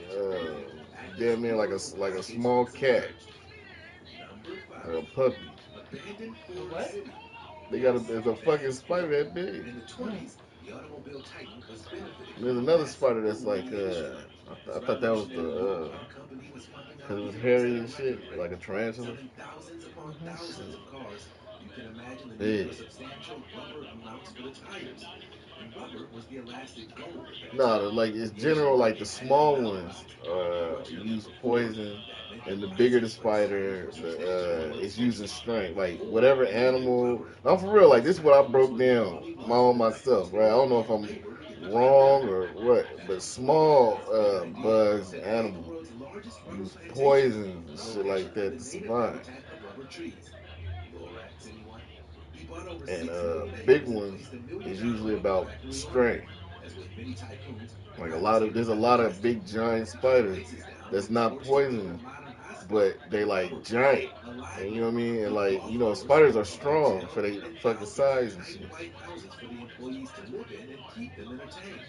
Speaker 1: actors
Speaker 3: damn near
Speaker 1: board the
Speaker 3: like a
Speaker 1: package
Speaker 3: small
Speaker 1: when
Speaker 3: cat,
Speaker 1: submerged. Number
Speaker 3: like a
Speaker 1: 5.
Speaker 3: puppy.
Speaker 1: Abandoned
Speaker 2: A
Speaker 1: Ford
Speaker 2: what?
Speaker 1: City.
Speaker 3: They got
Speaker 1: Yes,
Speaker 3: there's a fucking
Speaker 1: that's
Speaker 3: spider
Speaker 1: correct.
Speaker 3: that big.
Speaker 1: In the
Speaker 2: Mm.
Speaker 1: 20s, the automobile titan was benefiting
Speaker 3: And
Speaker 1: from
Speaker 3: there's
Speaker 1: a
Speaker 3: another
Speaker 1: massive
Speaker 3: spider that's
Speaker 1: boom in
Speaker 3: like
Speaker 1: the industry.
Speaker 3: I
Speaker 1: This
Speaker 3: thought that was
Speaker 1: revolutionary new
Speaker 3: the
Speaker 1: car company was pumping
Speaker 3: cause
Speaker 1: out
Speaker 3: it was
Speaker 1: vehicles at
Speaker 3: hairy
Speaker 1: a
Speaker 3: and
Speaker 1: record
Speaker 3: shit,
Speaker 1: rate,
Speaker 3: like a tarantula.
Speaker 1: selling thousands upon
Speaker 2: Mm-hmm.
Speaker 1: thousands
Speaker 3: Shit.
Speaker 1: of cars You can imagine the need
Speaker 3: Yeah.
Speaker 1: for substantial rubber mounts for the tires. And rubber was the elastic gold of that
Speaker 3: No,
Speaker 1: time.
Speaker 3: like it's
Speaker 1: The engine
Speaker 3: general. Like
Speaker 1: room
Speaker 3: the
Speaker 1: had to be
Speaker 3: small ones
Speaker 1: galvanized.
Speaker 3: use
Speaker 1: Unfortunately, for Ford,
Speaker 3: poison,
Speaker 1: that meant the
Speaker 3: and the
Speaker 1: price
Speaker 3: bigger the
Speaker 1: of purchasing
Speaker 3: spider,
Speaker 1: vehicles substantially
Speaker 3: the
Speaker 1: more
Speaker 3: it's using
Speaker 1: expensive.
Speaker 3: strength. Like
Speaker 1: Ford
Speaker 3: whatever
Speaker 1: needed the
Speaker 3: animal.
Speaker 1: rubber.
Speaker 3: I'm for real. Like
Speaker 1: Most
Speaker 3: this is what I
Speaker 1: factories
Speaker 3: broke
Speaker 1: were the
Speaker 3: down
Speaker 1: only
Speaker 3: my
Speaker 1: ones with
Speaker 3: own
Speaker 1: enough
Speaker 3: myself. Right. I
Speaker 1: engineering
Speaker 3: don't know if
Speaker 1: and
Speaker 3: I'm
Speaker 1: labor to get the job
Speaker 3: wrong
Speaker 1: done.
Speaker 3: or what, but
Speaker 1: Fast forward to
Speaker 3: small
Speaker 1: this big idea
Speaker 3: bugs and
Speaker 1: that made the
Speaker 3: animals
Speaker 1: world's largest rubber
Speaker 3: use
Speaker 1: plantation,
Speaker 3: poisons and shit
Speaker 1: located
Speaker 3: like
Speaker 1: in
Speaker 3: that
Speaker 1: the
Speaker 3: to
Speaker 1: native
Speaker 3: survive.
Speaker 1: habitat of rubber trees. Lorax, anyone? He bought over
Speaker 3: And
Speaker 1: 6 million
Speaker 3: big
Speaker 1: acres and
Speaker 3: ones
Speaker 1: placed a
Speaker 3: is
Speaker 1: $1 million
Speaker 3: usually
Speaker 1: rubber
Speaker 3: about
Speaker 1: factory on it.
Speaker 3: strength.
Speaker 1: As with many tycoons,
Speaker 3: Like there's a
Speaker 1: profiteering
Speaker 3: lot of
Speaker 1: undigested.
Speaker 3: big giant
Speaker 1: He cut
Speaker 3: spiders
Speaker 1: prices down
Speaker 3: that's
Speaker 1: and
Speaker 3: not
Speaker 1: forced the build
Speaker 3: poisonous,
Speaker 1: of modern
Speaker 3: but
Speaker 1: hospital
Speaker 3: they
Speaker 1: and
Speaker 3: like
Speaker 1: rubber plant,
Speaker 3: giant.
Speaker 1: a
Speaker 3: And you know what I
Speaker 1: library,
Speaker 3: mean? And
Speaker 1: a
Speaker 3: like
Speaker 1: golf course,
Speaker 3: spiders are
Speaker 1: a
Speaker 3: strong for
Speaker 1: hotel,
Speaker 3: they
Speaker 1: and
Speaker 3: fucking
Speaker 1: thousands of
Speaker 3: size and
Speaker 1: tiny
Speaker 3: shit.
Speaker 1: white houses for the employees to live in and keep them entertained.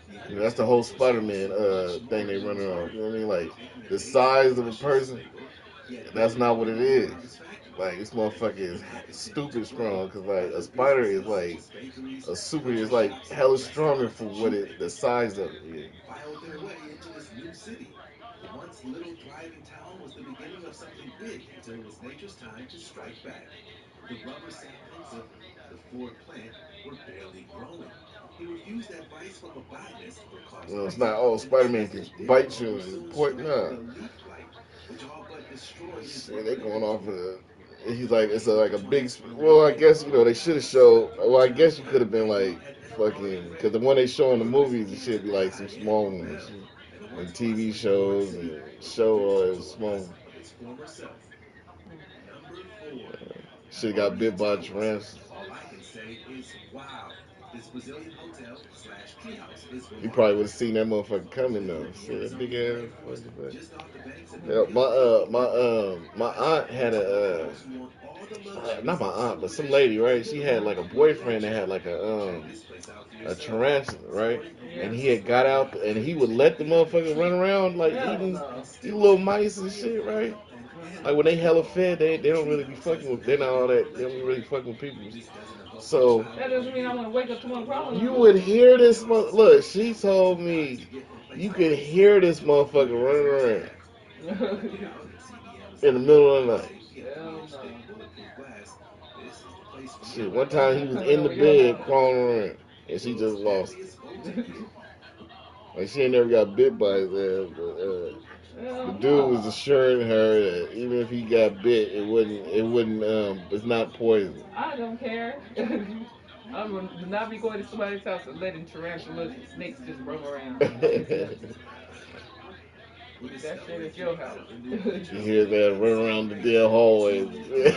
Speaker 1: The
Speaker 3: That's the whole
Speaker 1: undertaking was
Speaker 3: Spider-Man
Speaker 1: also much
Speaker 3: thing
Speaker 1: more
Speaker 3: they
Speaker 1: than it
Speaker 3: run
Speaker 1: was
Speaker 3: around.
Speaker 1: worth.
Speaker 3: You know what I mean? Like
Speaker 1: Taking
Speaker 3: the
Speaker 1: advantage of the
Speaker 3: size of a
Speaker 1: rush's
Speaker 3: person,
Speaker 1: favor, he had
Speaker 3: that's
Speaker 1: built an
Speaker 3: not what it
Speaker 1: underground
Speaker 3: is.
Speaker 1: harvest factory.
Speaker 3: Like this
Speaker 1: As the
Speaker 3: motherfucker is
Speaker 1: demand continued to
Speaker 3: stupid
Speaker 1: grow,
Speaker 3: strong because like a
Speaker 1: other
Speaker 3: spider is
Speaker 1: businesses such
Speaker 3: like
Speaker 1: as bakeries,
Speaker 3: a super. It's
Speaker 1: butcher
Speaker 3: like
Speaker 1: shops, and
Speaker 3: hella stronger
Speaker 1: restaurants
Speaker 3: for
Speaker 1: and
Speaker 3: what it the
Speaker 1: shoemakers
Speaker 3: size of it is.
Speaker 1: filed their way into this new city. The once little thriving town was the beginning of something big until it was nature's time to strike back. The rubber saplings of the Ford plant were barely growing. He refused advice from a botanist for cost
Speaker 3: It's not.
Speaker 1: reasons,
Speaker 3: Oh,
Speaker 1: and
Speaker 3: Spider-Man
Speaker 1: trees
Speaker 3: can
Speaker 1: that did
Speaker 3: bite
Speaker 1: grow
Speaker 3: you
Speaker 1: were
Speaker 3: and
Speaker 1: soon
Speaker 3: point.
Speaker 1: stripped of
Speaker 3: Nah,
Speaker 1: the leaf blight, which all but destroyed his
Speaker 3: shit,
Speaker 1: rubber
Speaker 3: they going off
Speaker 1: industry.
Speaker 3: of. He's
Speaker 1: The
Speaker 3: like it's a,
Speaker 1: rain of
Speaker 3: like
Speaker 1: the
Speaker 3: a big.
Speaker 1: 20th blew
Speaker 3: Well, I
Speaker 1: away
Speaker 3: guess
Speaker 1: all
Speaker 3: they
Speaker 1: but
Speaker 3: should have
Speaker 1: the
Speaker 3: showed.
Speaker 1: stumpy
Speaker 3: Well,
Speaker 1: old
Speaker 3: I
Speaker 1: town
Speaker 3: guess you could
Speaker 1: plant
Speaker 3: have been like
Speaker 1: had already
Speaker 3: fucking because the
Speaker 1: ready.
Speaker 3: one they show in the
Speaker 1: Birds
Speaker 3: movies and
Speaker 1: began to
Speaker 3: shit be like
Speaker 1: fly
Speaker 3: some
Speaker 1: in
Speaker 3: small
Speaker 1: or
Speaker 3: ones and
Speaker 1: well,
Speaker 3: shit.
Speaker 1: and the
Speaker 3: And
Speaker 1: once
Speaker 3: TV
Speaker 1: bustling Ford
Speaker 3: shows and
Speaker 1: City was
Speaker 3: show
Speaker 1: reduced
Speaker 3: all
Speaker 1: into
Speaker 3: this
Speaker 1: a
Speaker 3: small.
Speaker 1: husk of its former self. Number 4.
Speaker 3: Shit got
Speaker 1: Colonial
Speaker 3: bit by
Speaker 1: Towers.
Speaker 3: tarantulas.
Speaker 1: All I can say is wow. This Brazilian hotel slash treehouse is
Speaker 3: You probably would
Speaker 1: remarkable.
Speaker 3: have seen that motherfucker coming
Speaker 1: Located
Speaker 3: though.
Speaker 1: in the
Speaker 3: Shit, that big
Speaker 1: Amazonian
Speaker 3: ass
Speaker 1: rainforest,
Speaker 3: fucking thing.
Speaker 1: just off the banks of the
Speaker 3: Yeah,
Speaker 1: Rio Negro River,
Speaker 3: my
Speaker 1: lies a
Speaker 3: aunt had
Speaker 1: beach for
Speaker 3: a
Speaker 1: those who want all the
Speaker 3: not
Speaker 1: luxuries
Speaker 3: my
Speaker 1: of
Speaker 3: aunt, but some
Speaker 1: civilization
Speaker 3: lady, right? She
Speaker 1: within
Speaker 3: had like a
Speaker 1: a rugged
Speaker 3: boyfriend that
Speaker 1: oasis.
Speaker 3: had like
Speaker 1: Check this place out for
Speaker 3: a
Speaker 1: yourself.
Speaker 3: tarantula, right?
Speaker 1: Sporting a
Speaker 3: And
Speaker 2: Yeah.
Speaker 3: he
Speaker 1: roof
Speaker 3: had got out
Speaker 1: lined
Speaker 3: and
Speaker 1: with
Speaker 3: he would let the
Speaker 1: intricate
Speaker 3: motherfucker run
Speaker 1: tree
Speaker 3: around like
Speaker 2: Hell
Speaker 1: and
Speaker 2: no.
Speaker 3: eating
Speaker 1: still
Speaker 3: little
Speaker 1: keep
Speaker 3: mice and
Speaker 1: plenty of
Speaker 3: shit, right?
Speaker 1: wild and
Speaker 3: Like
Speaker 2: Uh-huh.
Speaker 3: when they
Speaker 1: animals
Speaker 3: hella
Speaker 1: roaming.
Speaker 3: fed,
Speaker 1: The
Speaker 3: they don't really be
Speaker 1: treehouse has
Speaker 3: fucking
Speaker 1: a
Speaker 3: with. They're not all
Speaker 1: legendary
Speaker 3: that. They don't
Speaker 1: legend.
Speaker 3: really fucking with people.
Speaker 1: This doesn't evoke a
Speaker 3: So
Speaker 2: That
Speaker 1: child
Speaker 2: doesn't
Speaker 1: in
Speaker 2: mean I'm
Speaker 1: you.
Speaker 2: gonna wake up tomorrow
Speaker 1: The
Speaker 2: crawling
Speaker 3: you
Speaker 2: on
Speaker 1: Amazon
Speaker 2: it.
Speaker 3: would
Speaker 1: jungle
Speaker 3: hear
Speaker 1: is
Speaker 3: this.
Speaker 1: also
Speaker 3: Look,
Speaker 1: said to
Speaker 3: she
Speaker 1: have hundreds
Speaker 3: told
Speaker 1: of guides
Speaker 3: me
Speaker 1: to get from place
Speaker 3: you
Speaker 1: to
Speaker 3: could
Speaker 1: place.
Speaker 3: hear this
Speaker 1: All
Speaker 3: motherfucker
Speaker 1: humans are
Speaker 3: running around
Speaker 1: attacked. Get out and see the
Speaker 3: in the
Speaker 1: Amazon
Speaker 3: middle of
Speaker 1: jungle
Speaker 3: the
Speaker 1: with
Speaker 3: night.
Speaker 1: safety and
Speaker 2: Hell
Speaker 1: 3-inch thick
Speaker 2: no.
Speaker 1: bulletproof glass. This is the place for
Speaker 3: Shit,
Speaker 1: you.
Speaker 3: one
Speaker 2: I'm
Speaker 3: time he
Speaker 2: not
Speaker 3: was
Speaker 2: coming
Speaker 3: in the
Speaker 2: over your
Speaker 3: bed
Speaker 2: house.
Speaker 1: Number
Speaker 3: crawling
Speaker 1: 3.
Speaker 3: around, and she
Speaker 1: World's
Speaker 3: just lost it.
Speaker 1: deadliest voting kit.
Speaker 3: Like she ain't never got bit by his ass, but the
Speaker 2: Hell
Speaker 3: dude was
Speaker 2: no.
Speaker 3: assuring her that even if he got bit, it's not poison.
Speaker 2: I don't care. I would not be going to somebody's house and letting tarantulas and snakes just roam around. Mm-mm.
Speaker 1: We're
Speaker 2: Keep that shit
Speaker 1: discovering
Speaker 2: at your house.
Speaker 1: incredible new
Speaker 3: You
Speaker 1: creatures
Speaker 3: hear that
Speaker 1: and
Speaker 3: running
Speaker 1: some
Speaker 3: around the dead
Speaker 1: razor
Speaker 3: hallways.
Speaker 1: smooth
Speaker 2: Yeah,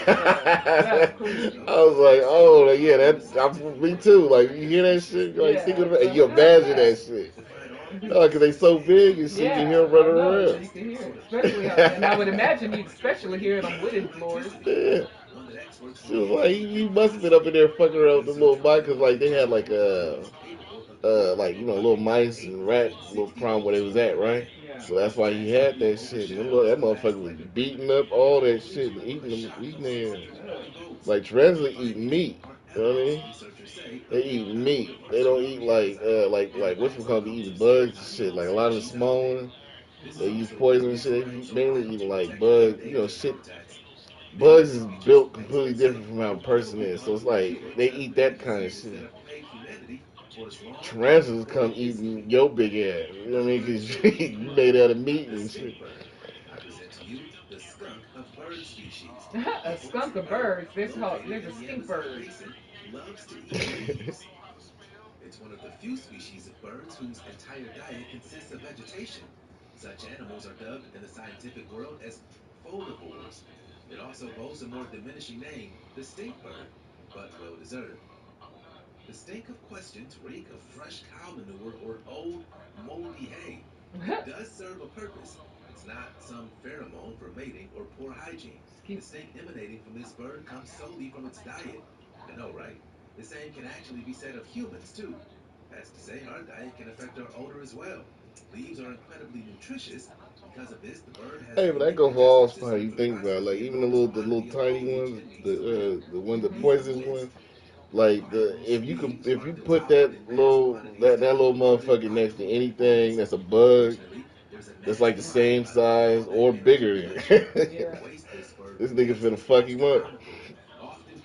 Speaker 2: that's
Speaker 3: I
Speaker 2: creepy.
Speaker 3: was
Speaker 1: Discoveries
Speaker 3: like,
Speaker 1: that still
Speaker 3: oh yeah,
Speaker 1: blow
Speaker 3: that
Speaker 1: the scientific
Speaker 3: me
Speaker 1: world.
Speaker 3: too. Like you hear that
Speaker 1: Species
Speaker 3: shit, like think
Speaker 2: Yeah,
Speaker 3: of it, and
Speaker 2: so
Speaker 3: you
Speaker 2: look out for
Speaker 3: imagine that
Speaker 2: that.
Speaker 3: shit.
Speaker 1: define our
Speaker 3: No, cause they
Speaker 1: abilities as
Speaker 3: so big and
Speaker 1: animals.
Speaker 3: shit. You hear
Speaker 2: Yeah,
Speaker 3: them
Speaker 2: I
Speaker 3: running
Speaker 2: know. So
Speaker 3: around.
Speaker 2: you
Speaker 1: Biologists
Speaker 2: can hear
Speaker 1: sort
Speaker 2: it,
Speaker 1: of
Speaker 2: especially and I would
Speaker 1: evolved
Speaker 2: imagine you'd
Speaker 1: from a
Speaker 2: especially
Speaker 1: brain
Speaker 2: hear it on
Speaker 1: called
Speaker 2: wooded floors.
Speaker 1: electricity,
Speaker 3: Yeah.
Speaker 1: one that experts
Speaker 3: She was
Speaker 1: believe
Speaker 3: like,
Speaker 1: is
Speaker 3: you must have been up in
Speaker 1: impossible.
Speaker 3: there fucking around with the little
Speaker 1: Researchers
Speaker 3: mice, cause
Speaker 1: now
Speaker 3: like they had
Speaker 1: envision
Speaker 3: like
Speaker 1: beings capable of creating a
Speaker 3: little
Speaker 1: rocket
Speaker 3: mice and
Speaker 1: able
Speaker 3: rat
Speaker 1: for
Speaker 3: little
Speaker 1: 60
Speaker 3: prime where they
Speaker 1: volts
Speaker 3: was
Speaker 1: or
Speaker 3: at, right?
Speaker 1: greater.
Speaker 2: Yeah.
Speaker 3: So that's why he
Speaker 1: That's a
Speaker 3: had
Speaker 1: leap
Speaker 3: that shit. And
Speaker 1: overshadowed
Speaker 3: that
Speaker 1: past
Speaker 3: motherfucker was
Speaker 1: record.
Speaker 3: beating up all that
Speaker 1: Only
Speaker 3: shit
Speaker 1: to
Speaker 3: and
Speaker 1: report a shock of
Speaker 3: eating their
Speaker 1: 650 volts.
Speaker 3: like tarantulas
Speaker 1: The
Speaker 3: eat
Speaker 1: findings
Speaker 3: meat.
Speaker 1: are
Speaker 3: You know what I
Speaker 1: evidence,
Speaker 3: mean?
Speaker 1: researchers say,
Speaker 3: They
Speaker 1: of the
Speaker 3: eat
Speaker 1: incredible
Speaker 3: meat. They don't
Speaker 1: diversity of
Speaker 3: eat
Speaker 1: the Amazon and
Speaker 3: like
Speaker 1: the
Speaker 3: what's it
Speaker 1: vast
Speaker 3: called? They eating
Speaker 1: amounts of
Speaker 3: bugs and shit. Like a
Speaker 1: carnivorous
Speaker 3: lot of the
Speaker 1: species out
Speaker 3: small
Speaker 1: there.
Speaker 3: ones,
Speaker 1: This
Speaker 3: they
Speaker 1: is
Speaker 3: use
Speaker 1: also why
Speaker 3: poison and
Speaker 1: it's
Speaker 3: shit. They
Speaker 1: so
Speaker 3: mainly
Speaker 1: vital to
Speaker 3: eating like
Speaker 1: protect
Speaker 3: bugs,
Speaker 1: endangered
Speaker 3: shit.
Speaker 1: habitats. Many
Speaker 3: Bugs is
Speaker 1: species,
Speaker 3: built completely
Speaker 1: experts
Speaker 3: different
Speaker 1: say,
Speaker 3: from how a
Speaker 1: will
Speaker 3: person
Speaker 1: be
Speaker 3: is. So
Speaker 1: gone
Speaker 3: it's
Speaker 1: in a
Speaker 3: like
Speaker 1: few
Speaker 3: they
Speaker 1: except for
Speaker 3: eat
Speaker 1: many
Speaker 3: that kind of
Speaker 1: diseases
Speaker 3: shit.
Speaker 1: that have plagued humanity for as long as
Speaker 3: Tarantulas come
Speaker 1: recorded
Speaker 3: eating
Speaker 1: history.
Speaker 3: your big ass. You know what I mean?
Speaker 1: Number
Speaker 3: Because
Speaker 1: 2.
Speaker 3: you made out of meat
Speaker 1: The
Speaker 3: and shit.
Speaker 1: stink bird. I present to you the skunk of bird species.
Speaker 2: A
Speaker 1: The
Speaker 2: skunk
Speaker 1: orchard
Speaker 2: of
Speaker 1: bird,
Speaker 2: birds.
Speaker 1: located
Speaker 2: There's a
Speaker 1: in the
Speaker 2: stink
Speaker 1: Amazon
Speaker 2: bird.
Speaker 1: basin, loves to eat leaves. It's one of the few species of birds whose entire diet consists of vegetation. Such animals are dubbed in the scientific world as folivores. It also boasts a more diminishing name, the stink bird, but well deserved. The stink of questions reek of fresh cow manure or old, moldy hay. It does serve a purpose. It's not some pheromone for mating or poor hygiene. The
Speaker 2: Keep.
Speaker 1: stink emanating from this bird comes solely from its diet. I know, right? The same can actually be said of humans, too. That's to say, our diet can affect our odor as well. Leaves are incredibly nutritious. Because of this, the bird has
Speaker 3: Hey,
Speaker 1: a
Speaker 3: but that
Speaker 1: unique
Speaker 3: go for all
Speaker 1: digestive
Speaker 3: how
Speaker 1: system
Speaker 3: you
Speaker 1: for
Speaker 3: think about it. Like
Speaker 1: processing
Speaker 3: even
Speaker 1: enormous
Speaker 3: the little
Speaker 1: quantity of
Speaker 3: tiny
Speaker 1: foliage
Speaker 3: ones,
Speaker 1: and leaves of hay.
Speaker 3: the one the
Speaker 1: Here's a
Speaker 3: poisonous
Speaker 1: twist.
Speaker 3: one. Like
Speaker 1: Fibrous
Speaker 3: if you could
Speaker 1: leaves
Speaker 3: if
Speaker 1: are
Speaker 3: you put
Speaker 1: devoured in mass quantities to
Speaker 3: that
Speaker 1: help
Speaker 3: little
Speaker 1: convert it
Speaker 3: motherfucker next to
Speaker 1: glycogen to
Speaker 3: anything
Speaker 1: fuels.
Speaker 3: that's a bug
Speaker 1: Unfortunately, there's a
Speaker 3: that's like the
Speaker 1: nasty
Speaker 3: same
Speaker 1: byproduct of
Speaker 3: size
Speaker 1: all that
Speaker 3: or
Speaker 1: energy
Speaker 3: bigger,
Speaker 1: production. The
Speaker 2: Yeah.
Speaker 1: waste this bird
Speaker 3: this nigga
Speaker 1: creates
Speaker 3: finna
Speaker 1: is
Speaker 3: fuck him up.
Speaker 1: astronomical, often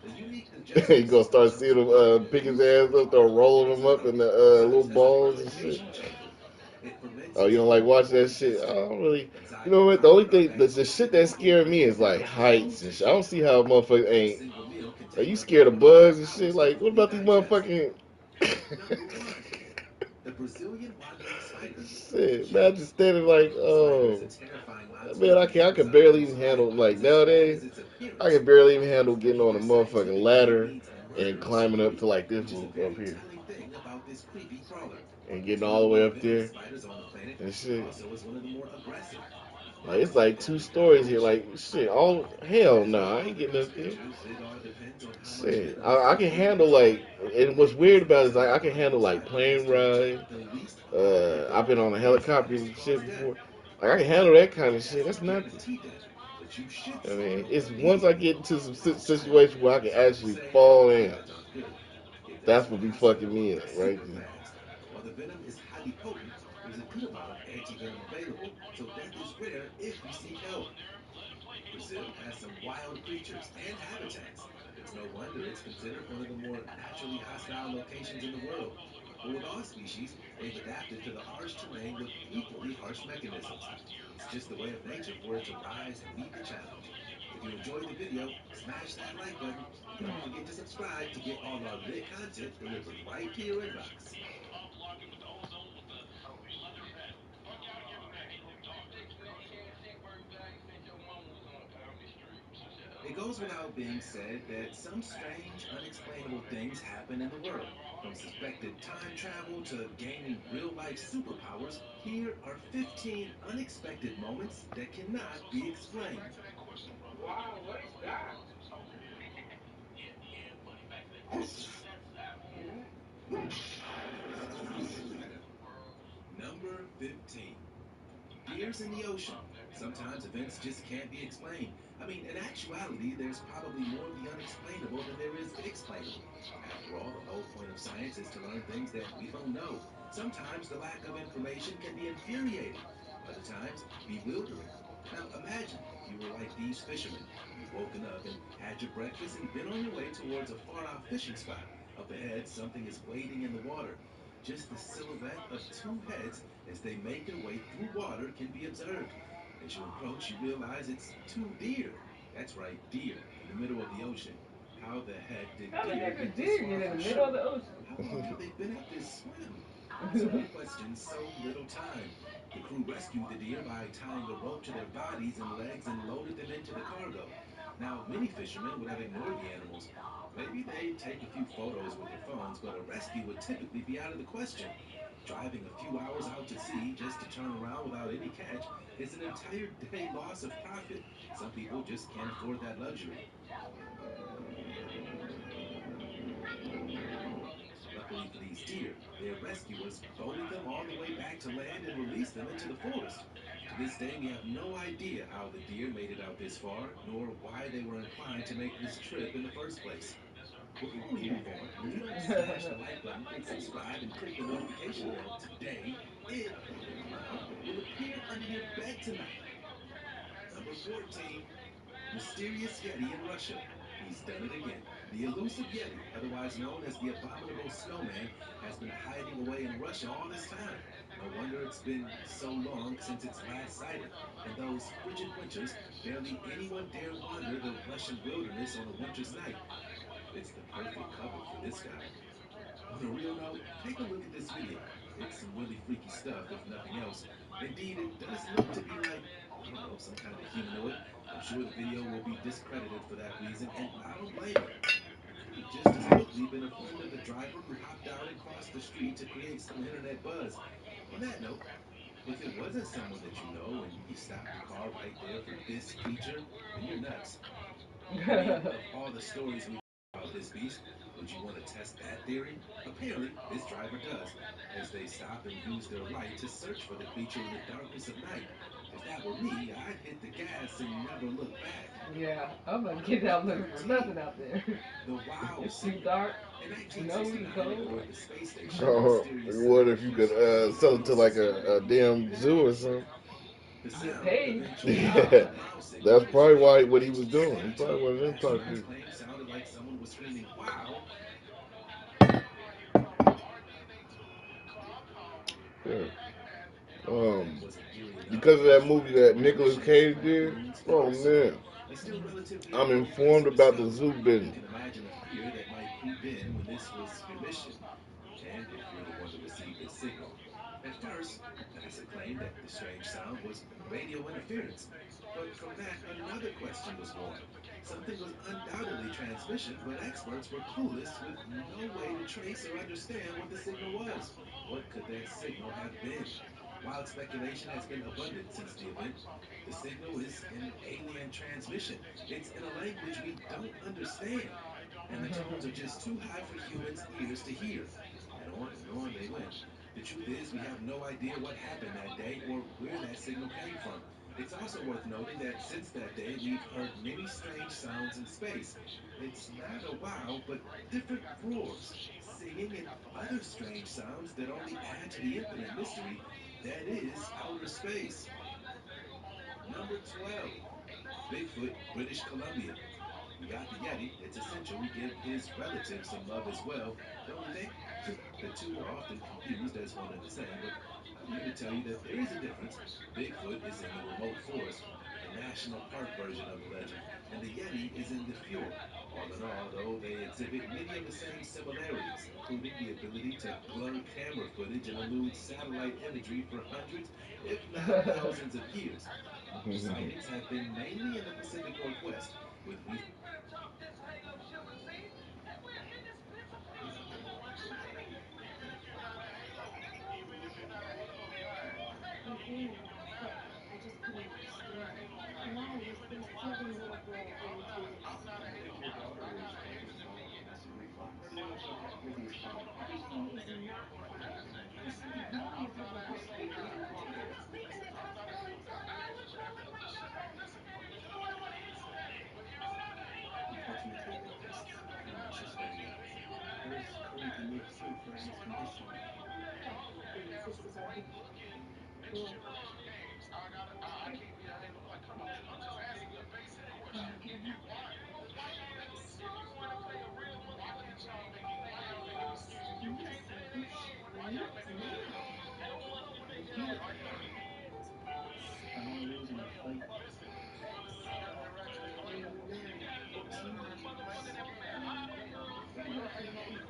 Speaker 1: unique
Speaker 3: You
Speaker 1: adjustments
Speaker 3: gonna start
Speaker 1: allow
Speaker 3: seeing
Speaker 1: for
Speaker 3: him pick his
Speaker 1: maneuverability
Speaker 3: ass up,
Speaker 1: without
Speaker 3: start rolling
Speaker 1: breaking
Speaker 3: him up in the
Speaker 1: structure,
Speaker 3: little
Speaker 1: such as a
Speaker 3: balls and shit.
Speaker 1: rotation chamber. It prevents
Speaker 3: Oh, you don't like
Speaker 1: extreme
Speaker 3: watching that
Speaker 1: forward
Speaker 3: shit? I
Speaker 1: twisting.
Speaker 3: don't really. You
Speaker 1: Inside the
Speaker 3: know what? The only
Speaker 1: cockpit are
Speaker 3: thing, the
Speaker 1: vents
Speaker 3: shit
Speaker 1: that can
Speaker 3: that
Speaker 1: cool
Speaker 3: scared
Speaker 1: or
Speaker 3: me is
Speaker 1: fan
Speaker 3: like
Speaker 1: down the
Speaker 3: heights and shit. I
Speaker 1: rotation.
Speaker 3: don't see how a motherfucker
Speaker 1: A
Speaker 3: ain't.
Speaker 1: single meal can
Speaker 3: Are
Speaker 1: take
Speaker 3: you
Speaker 1: up to
Speaker 3: scared of
Speaker 1: 1.5
Speaker 3: bugs and shit?
Speaker 1: hours to
Speaker 3: Like, what
Speaker 1: fully
Speaker 3: about these
Speaker 1: digest.
Speaker 3: motherfucking
Speaker 1: Number one, the Brazilian wandering spider.
Speaker 3: shit? Man, I just
Speaker 1: Yes,
Speaker 3: standing like,
Speaker 1: although the spider is a
Speaker 3: oh,
Speaker 1: terrifying monster
Speaker 3: man,
Speaker 1: from the
Speaker 3: I can
Speaker 1: outside,
Speaker 3: barely
Speaker 1: it's
Speaker 3: even
Speaker 1: not
Speaker 3: handle like
Speaker 1: as scary
Speaker 3: nowadays.
Speaker 1: as its
Speaker 3: I
Speaker 1: appearance.
Speaker 3: can barely even handle
Speaker 1: Its
Speaker 3: getting on a
Speaker 1: prettiness
Speaker 3: motherfucking
Speaker 1: scientifically
Speaker 3: ladder
Speaker 1: leads
Speaker 3: and
Speaker 1: murderers to
Speaker 3: climbing up to
Speaker 1: flee,
Speaker 3: like this
Speaker 1: which is a
Speaker 3: up
Speaker 1: very
Speaker 3: here
Speaker 1: telling thing about this creepy crawler.
Speaker 3: and
Speaker 1: It's
Speaker 3: getting
Speaker 1: one of
Speaker 3: all
Speaker 1: the
Speaker 3: the way
Speaker 1: more
Speaker 3: up
Speaker 1: venomous
Speaker 3: there
Speaker 1: spiders on the planet,
Speaker 3: and
Speaker 1: and
Speaker 3: shit.
Speaker 1: also is one of the more aggressive.
Speaker 3: Like it's
Speaker 1: As for
Speaker 3: like two
Speaker 1: deadly
Speaker 3: stories here.
Speaker 1: combination,
Speaker 3: Like shit. Oh hell
Speaker 1: as
Speaker 3: no,
Speaker 1: with
Speaker 3: I
Speaker 1: all
Speaker 3: ain't getting
Speaker 1: venomous
Speaker 3: up there.
Speaker 1: creatures, it all depends on how much
Speaker 3: Shit,
Speaker 1: venom is
Speaker 3: I can
Speaker 1: contained in
Speaker 3: handle
Speaker 1: its
Speaker 3: like.
Speaker 1: bite.
Speaker 3: And what's
Speaker 1: It
Speaker 3: weird
Speaker 1: is
Speaker 3: about it is like I
Speaker 1: fascinating
Speaker 3: can
Speaker 1: how
Speaker 3: handle
Speaker 1: each
Speaker 3: like
Speaker 1: spider has
Speaker 3: plane
Speaker 1: learned just
Speaker 3: ride.
Speaker 1: the least harm method
Speaker 3: I've been on a
Speaker 1: for
Speaker 3: helicopter
Speaker 1: spiders to
Speaker 3: and shit
Speaker 1: cause death.
Speaker 3: before. Like I can handle
Speaker 1: Now,
Speaker 3: that kind of shit.
Speaker 1: that's
Speaker 3: That's
Speaker 1: not
Speaker 3: nothing.
Speaker 1: guaranteed death, but you should
Speaker 3: I
Speaker 1: see
Speaker 3: mean,
Speaker 1: no
Speaker 3: it's once I
Speaker 1: immediate
Speaker 3: get into some
Speaker 1: as a child.
Speaker 3: situation where I can
Speaker 1: Some people
Speaker 3: actually
Speaker 1: say
Speaker 3: fall
Speaker 1: the
Speaker 3: in.
Speaker 1: odds aren't good. If there's
Speaker 3: That's
Speaker 1: a
Speaker 3: what be
Speaker 1: massive
Speaker 3: fucking
Speaker 1: or
Speaker 3: me
Speaker 1: a
Speaker 3: up right
Speaker 1: super
Speaker 3: there.
Speaker 1: fast, while the venom is highly potent, there's a good amount of anti-venom available, so death is rare if you seek help. Brazil has some wild creatures and habitats. It's no wonder it's considered one of the more naturally hostile locations in the world. But with all species, they've adapted to the harsh terrain with equally harsh mechanisms. It's just the way of nature for it to rise and meet the challenge. If you enjoyed the video, smash that like button and don't forget to subscribe to get all our lit content delivered right to your inbox. It goes without being said that some strange, unexplainable things happen in the world. From suspected time travel to gaining real life superpowers, here are 15 unexpected moments that cannot be explained.
Speaker 2: Wow, what is that?
Speaker 1: Number 15. Deers in the ocean. Sometimes events just can't be explained. I mean, in actuality, there's probably more of the unexplainable than there is explainable. After all, the whole point of science is to learn things that we don't know. Sometimes the lack of information can be infuriating, other times, bewildering. Now, imagine you were like these fishermen. You've woken up and had your breakfast and been on your way towards a far out fishing spot. Up ahead, something is wading in the water. Just the silhouette of two heads as they make their way through water can be observed. As you approach, you realize it's two deer. That's right, deer in the middle of the ocean. How the heck did
Speaker 2: How the
Speaker 1: deer
Speaker 2: heck a
Speaker 1: get this
Speaker 2: deer
Speaker 1: far
Speaker 2: get in
Speaker 1: from
Speaker 2: the middle of
Speaker 1: shore?
Speaker 2: the ocean?
Speaker 1: How long have they been at this swim? So many questions, so little time. The crew rescued the deer by tying a rope to their bodies and legs and loaded them into the cargo. Now, many fishermen would have ignored the animals. Maybe they'd take a few photos with their phones, but a rescue would typically be out of the question. Driving a few hours out to sea just to turn around without any catch is an entire day loss of profit. Some people just can't afford that luxury. Luckily for these deer, their rescuers boated them all the way back to land and released them into the forest. To this day, we have no idea how the deer made it out this far, nor why they were inclined to make this trip in the first place. Before we move on, if you don't smash the like button, hit subscribe, and click the notification bell today, it or the clown will appear under your bed tonight. Number 14, Mysterious Yeti in Russia. He's done it again. The elusive Yeti, otherwise known as the abominable snowman, has been hiding away in Russia all this time. No wonder it's been so long since its last sighting. In those frigid winters, barely anyone dare wander the Russian wilderness on a winter's night. It's the perfect cover for this guy. On a real note, take a look at this video. It's some really freaky stuff, if nothing else. Indeed, it does look to be like, I don't know, some kind of humanoid. I'm sure the video will be discredited for that reason, and I don't blame you. It could have just as easily been a friend of the driver who hopped out and crossed the street to create some internet buzz. On that note, if it wasn't someone that you know and you stopped the car right there for this feature, then you're nuts. I mean, of all the stories we've heard about this beast, would you want to test that theory? Apparently, this driver does, as they stop and use their light to search for the creature in the darkness of night. If that were me, I'd hit the gas and never look back.
Speaker 2: Yeah, I'm gonna get out
Speaker 1: Number
Speaker 2: looking for
Speaker 1: 13,
Speaker 2: nothing out there.
Speaker 1: the Wow
Speaker 2: It's too
Speaker 1: signal.
Speaker 2: dark,
Speaker 1: In
Speaker 2: snowy,
Speaker 1: 1969,
Speaker 2: cold.
Speaker 1: aboard the space station, a
Speaker 3: Oh,
Speaker 1: mysterious
Speaker 3: what
Speaker 1: signal
Speaker 3: if you could
Speaker 1: appears far
Speaker 3: sell it
Speaker 1: above the
Speaker 3: to like
Speaker 1: system
Speaker 3: a
Speaker 1: beneath.
Speaker 3: damn zoo or something?
Speaker 1: The
Speaker 2: Get
Speaker 1: sound,
Speaker 2: paid.
Speaker 1: eventually
Speaker 2: Ah,
Speaker 1: dubbed the
Speaker 3: Yeah,
Speaker 1: Wow signal,
Speaker 3: that's
Speaker 1: is
Speaker 3: probably
Speaker 1: real.
Speaker 3: what he was
Speaker 1: It's
Speaker 3: doing. He
Speaker 1: static
Speaker 3: probably
Speaker 1: tone
Speaker 3: one of
Speaker 1: that
Speaker 3: them type
Speaker 1: astronomers
Speaker 3: people.
Speaker 1: claim sounded like someone screaming, wow,
Speaker 3: Yeah.
Speaker 1: that
Speaker 3: Um,
Speaker 1: wasn't eerie enough,
Speaker 3: because of that
Speaker 1: most
Speaker 3: movie that Nicolas
Speaker 1: revolutions
Speaker 3: Cage
Speaker 1: weren't
Speaker 3: did.
Speaker 1: balloons
Speaker 3: Oh
Speaker 1: first.
Speaker 3: man,
Speaker 1: It's still relatively
Speaker 3: I'm
Speaker 1: low place
Speaker 3: informed
Speaker 1: to
Speaker 3: about the
Speaker 1: discover.
Speaker 3: zoo
Speaker 1: You
Speaker 3: business.
Speaker 1: can imagine the fear that might creep in when this was your mission, and if you're the one to receive this signal. At first, NASA claimed that the strange sound was radio interference, but from that, another question was born. Something was undoubtedly transmission, but experts were clueless with no way to trace or understand what the signal was. What could that signal have been? Wild speculation has been abundant since the event. The signal is an alien transmission. It's in a language we don't understand, and the tones are just too high for humans' ears to hear. And on they went. The truth is, we have no idea what happened that day or where that signal came from. It's also worth noting that since that day, we've heard many strange sounds in space. It's not a wow, but different roars, singing, and other strange sounds that only add to the infinite mystery that is outer space. Number 12, Bigfoot, British Columbia. We got the Yeti. It's essential we give his relatives some love as well, don't you think? The two are often confused as one and the same, but I'm here to tell you that there is a difference. Bigfoot is in the remote forest, the national park version of the legend, and the Yeti is in the fjord. All in all, though, they exhibit many of the same similarities, including the ability to blur camera footage and elude satellite imagery for hundreds, if not thousands of years. Sightings have been mainly in the Pacific Northwest, with recent
Speaker 4: I did, but I just couldn't understand. Why was this silly little girl being clueless?
Speaker 5: I think your daughter is focused on domestic
Speaker 4: Her
Speaker 5: reflux.
Speaker 4: mom said that
Speaker 5: Maybe it's fine.
Speaker 4: everything is not fine. You see, mom was having her squeaky agitated.
Speaker 5: Unfortunately, the tests are necessary. There is currently no cure for Anne's condition.
Speaker 4: Oh, please, this is our big boy. Can you hear him? He is simply shouting his name.
Speaker 5: I hear it. I want to lose in a fight.
Speaker 4: When you learn it's not us. What do you think?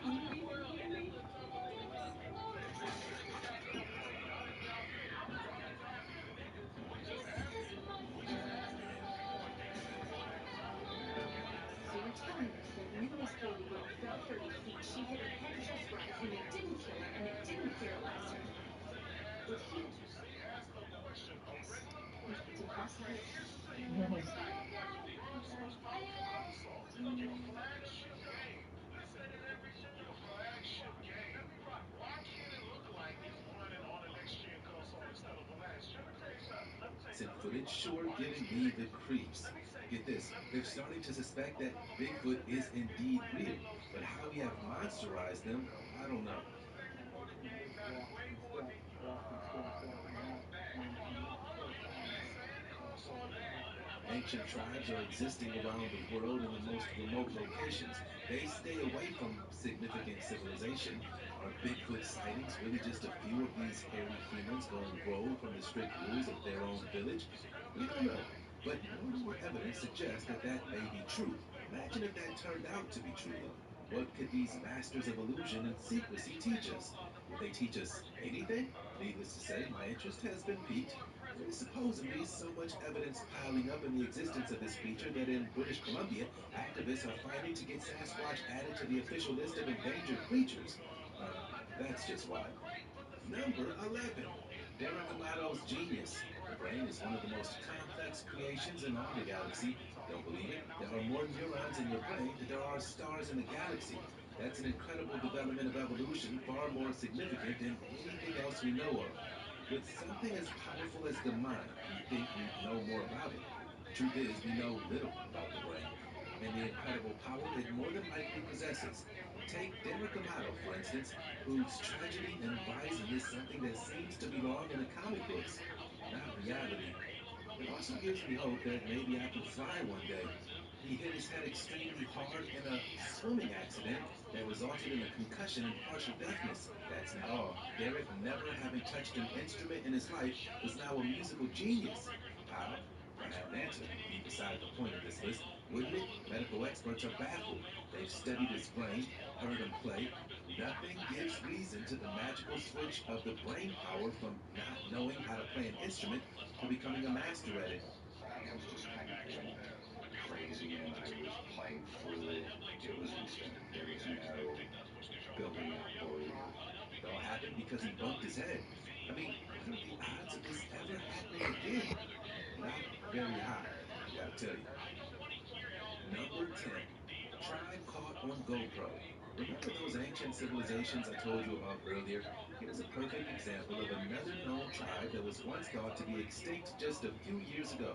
Speaker 4: Can you even hear me? So you're telling me that when this baby girl fell 30 feet, she hit her head just right, and it didn't kill her, and it didn't paralyze her. It healed her. Yes. It's impossible. Yes. But mm,
Speaker 1: footage sure giving me the creeps. Get this, they're starting to suspect that Bigfoot is indeed real, but how we have monsterized them, I don't know.
Speaker 5: He just walks and steps, walks and steps, walking out, and that's terrifying. So
Speaker 1: Ancient tribes are existing around the world in the most remote locations. They stay away from significant civilization. Are Bigfoot sightings really just a few of these hairy humans going rogue from the strict rules of their own village? We don't know. But more and more evidence suggests that that may be true. Imagine if that turned out to be true, though. What could these masters of illusion and secrecy teach us? Will they teach us anything? Needless to say, my interest has been piqued. There is supposedly so much evidence piling up in the existence of this creature that in British Columbia, activists are fighting to get Sasquatch added to the official list of endangered creatures. That's just wild. Number 11. Derek Amato's genius. The brain is one of the most complex creations in all the galaxy. Don't believe it? There are more neurons in your brain than there are stars in the galaxy. That's an incredible development of evolution, far more significant than anything else we know of. With something as powerful as the mind, you'd think we'd know more about it. The truth is, we know little about the brain and the incredible power it more than likely possesses. Take Derek Amato, for instance, whose tragedy and rising is something that seems to belong in the comic books, not reality. It also gives me hope that maybe I can fly one day. He hit his head extremely hard in a swimming accident that resulted in a concussion and partial deafness. That's not all. Garrett, never having touched an instrument in his life, was now a musical genius. How? If I had an answer, it'd be beside the point of this list, wouldn't it? Medical experts are baffled. They've studied his brain, heard him play. Nothing gives reason to the magical switch of the brain power from not knowing how to play an instrument to becoming a master at it.
Speaker 6: I was just kind of going crazy and I was playing fluid. It was instant. There was no building up or
Speaker 1: It all happened because he bumped his head. I mean, what are the odds of this ever happening again? Not very high, I gotta tell you. Number 10, tribe caught on GoPro. Remember those ancient civilizations I told you about earlier? Here's a perfect example of another known tribe that was once thought to be extinct just a few years ago.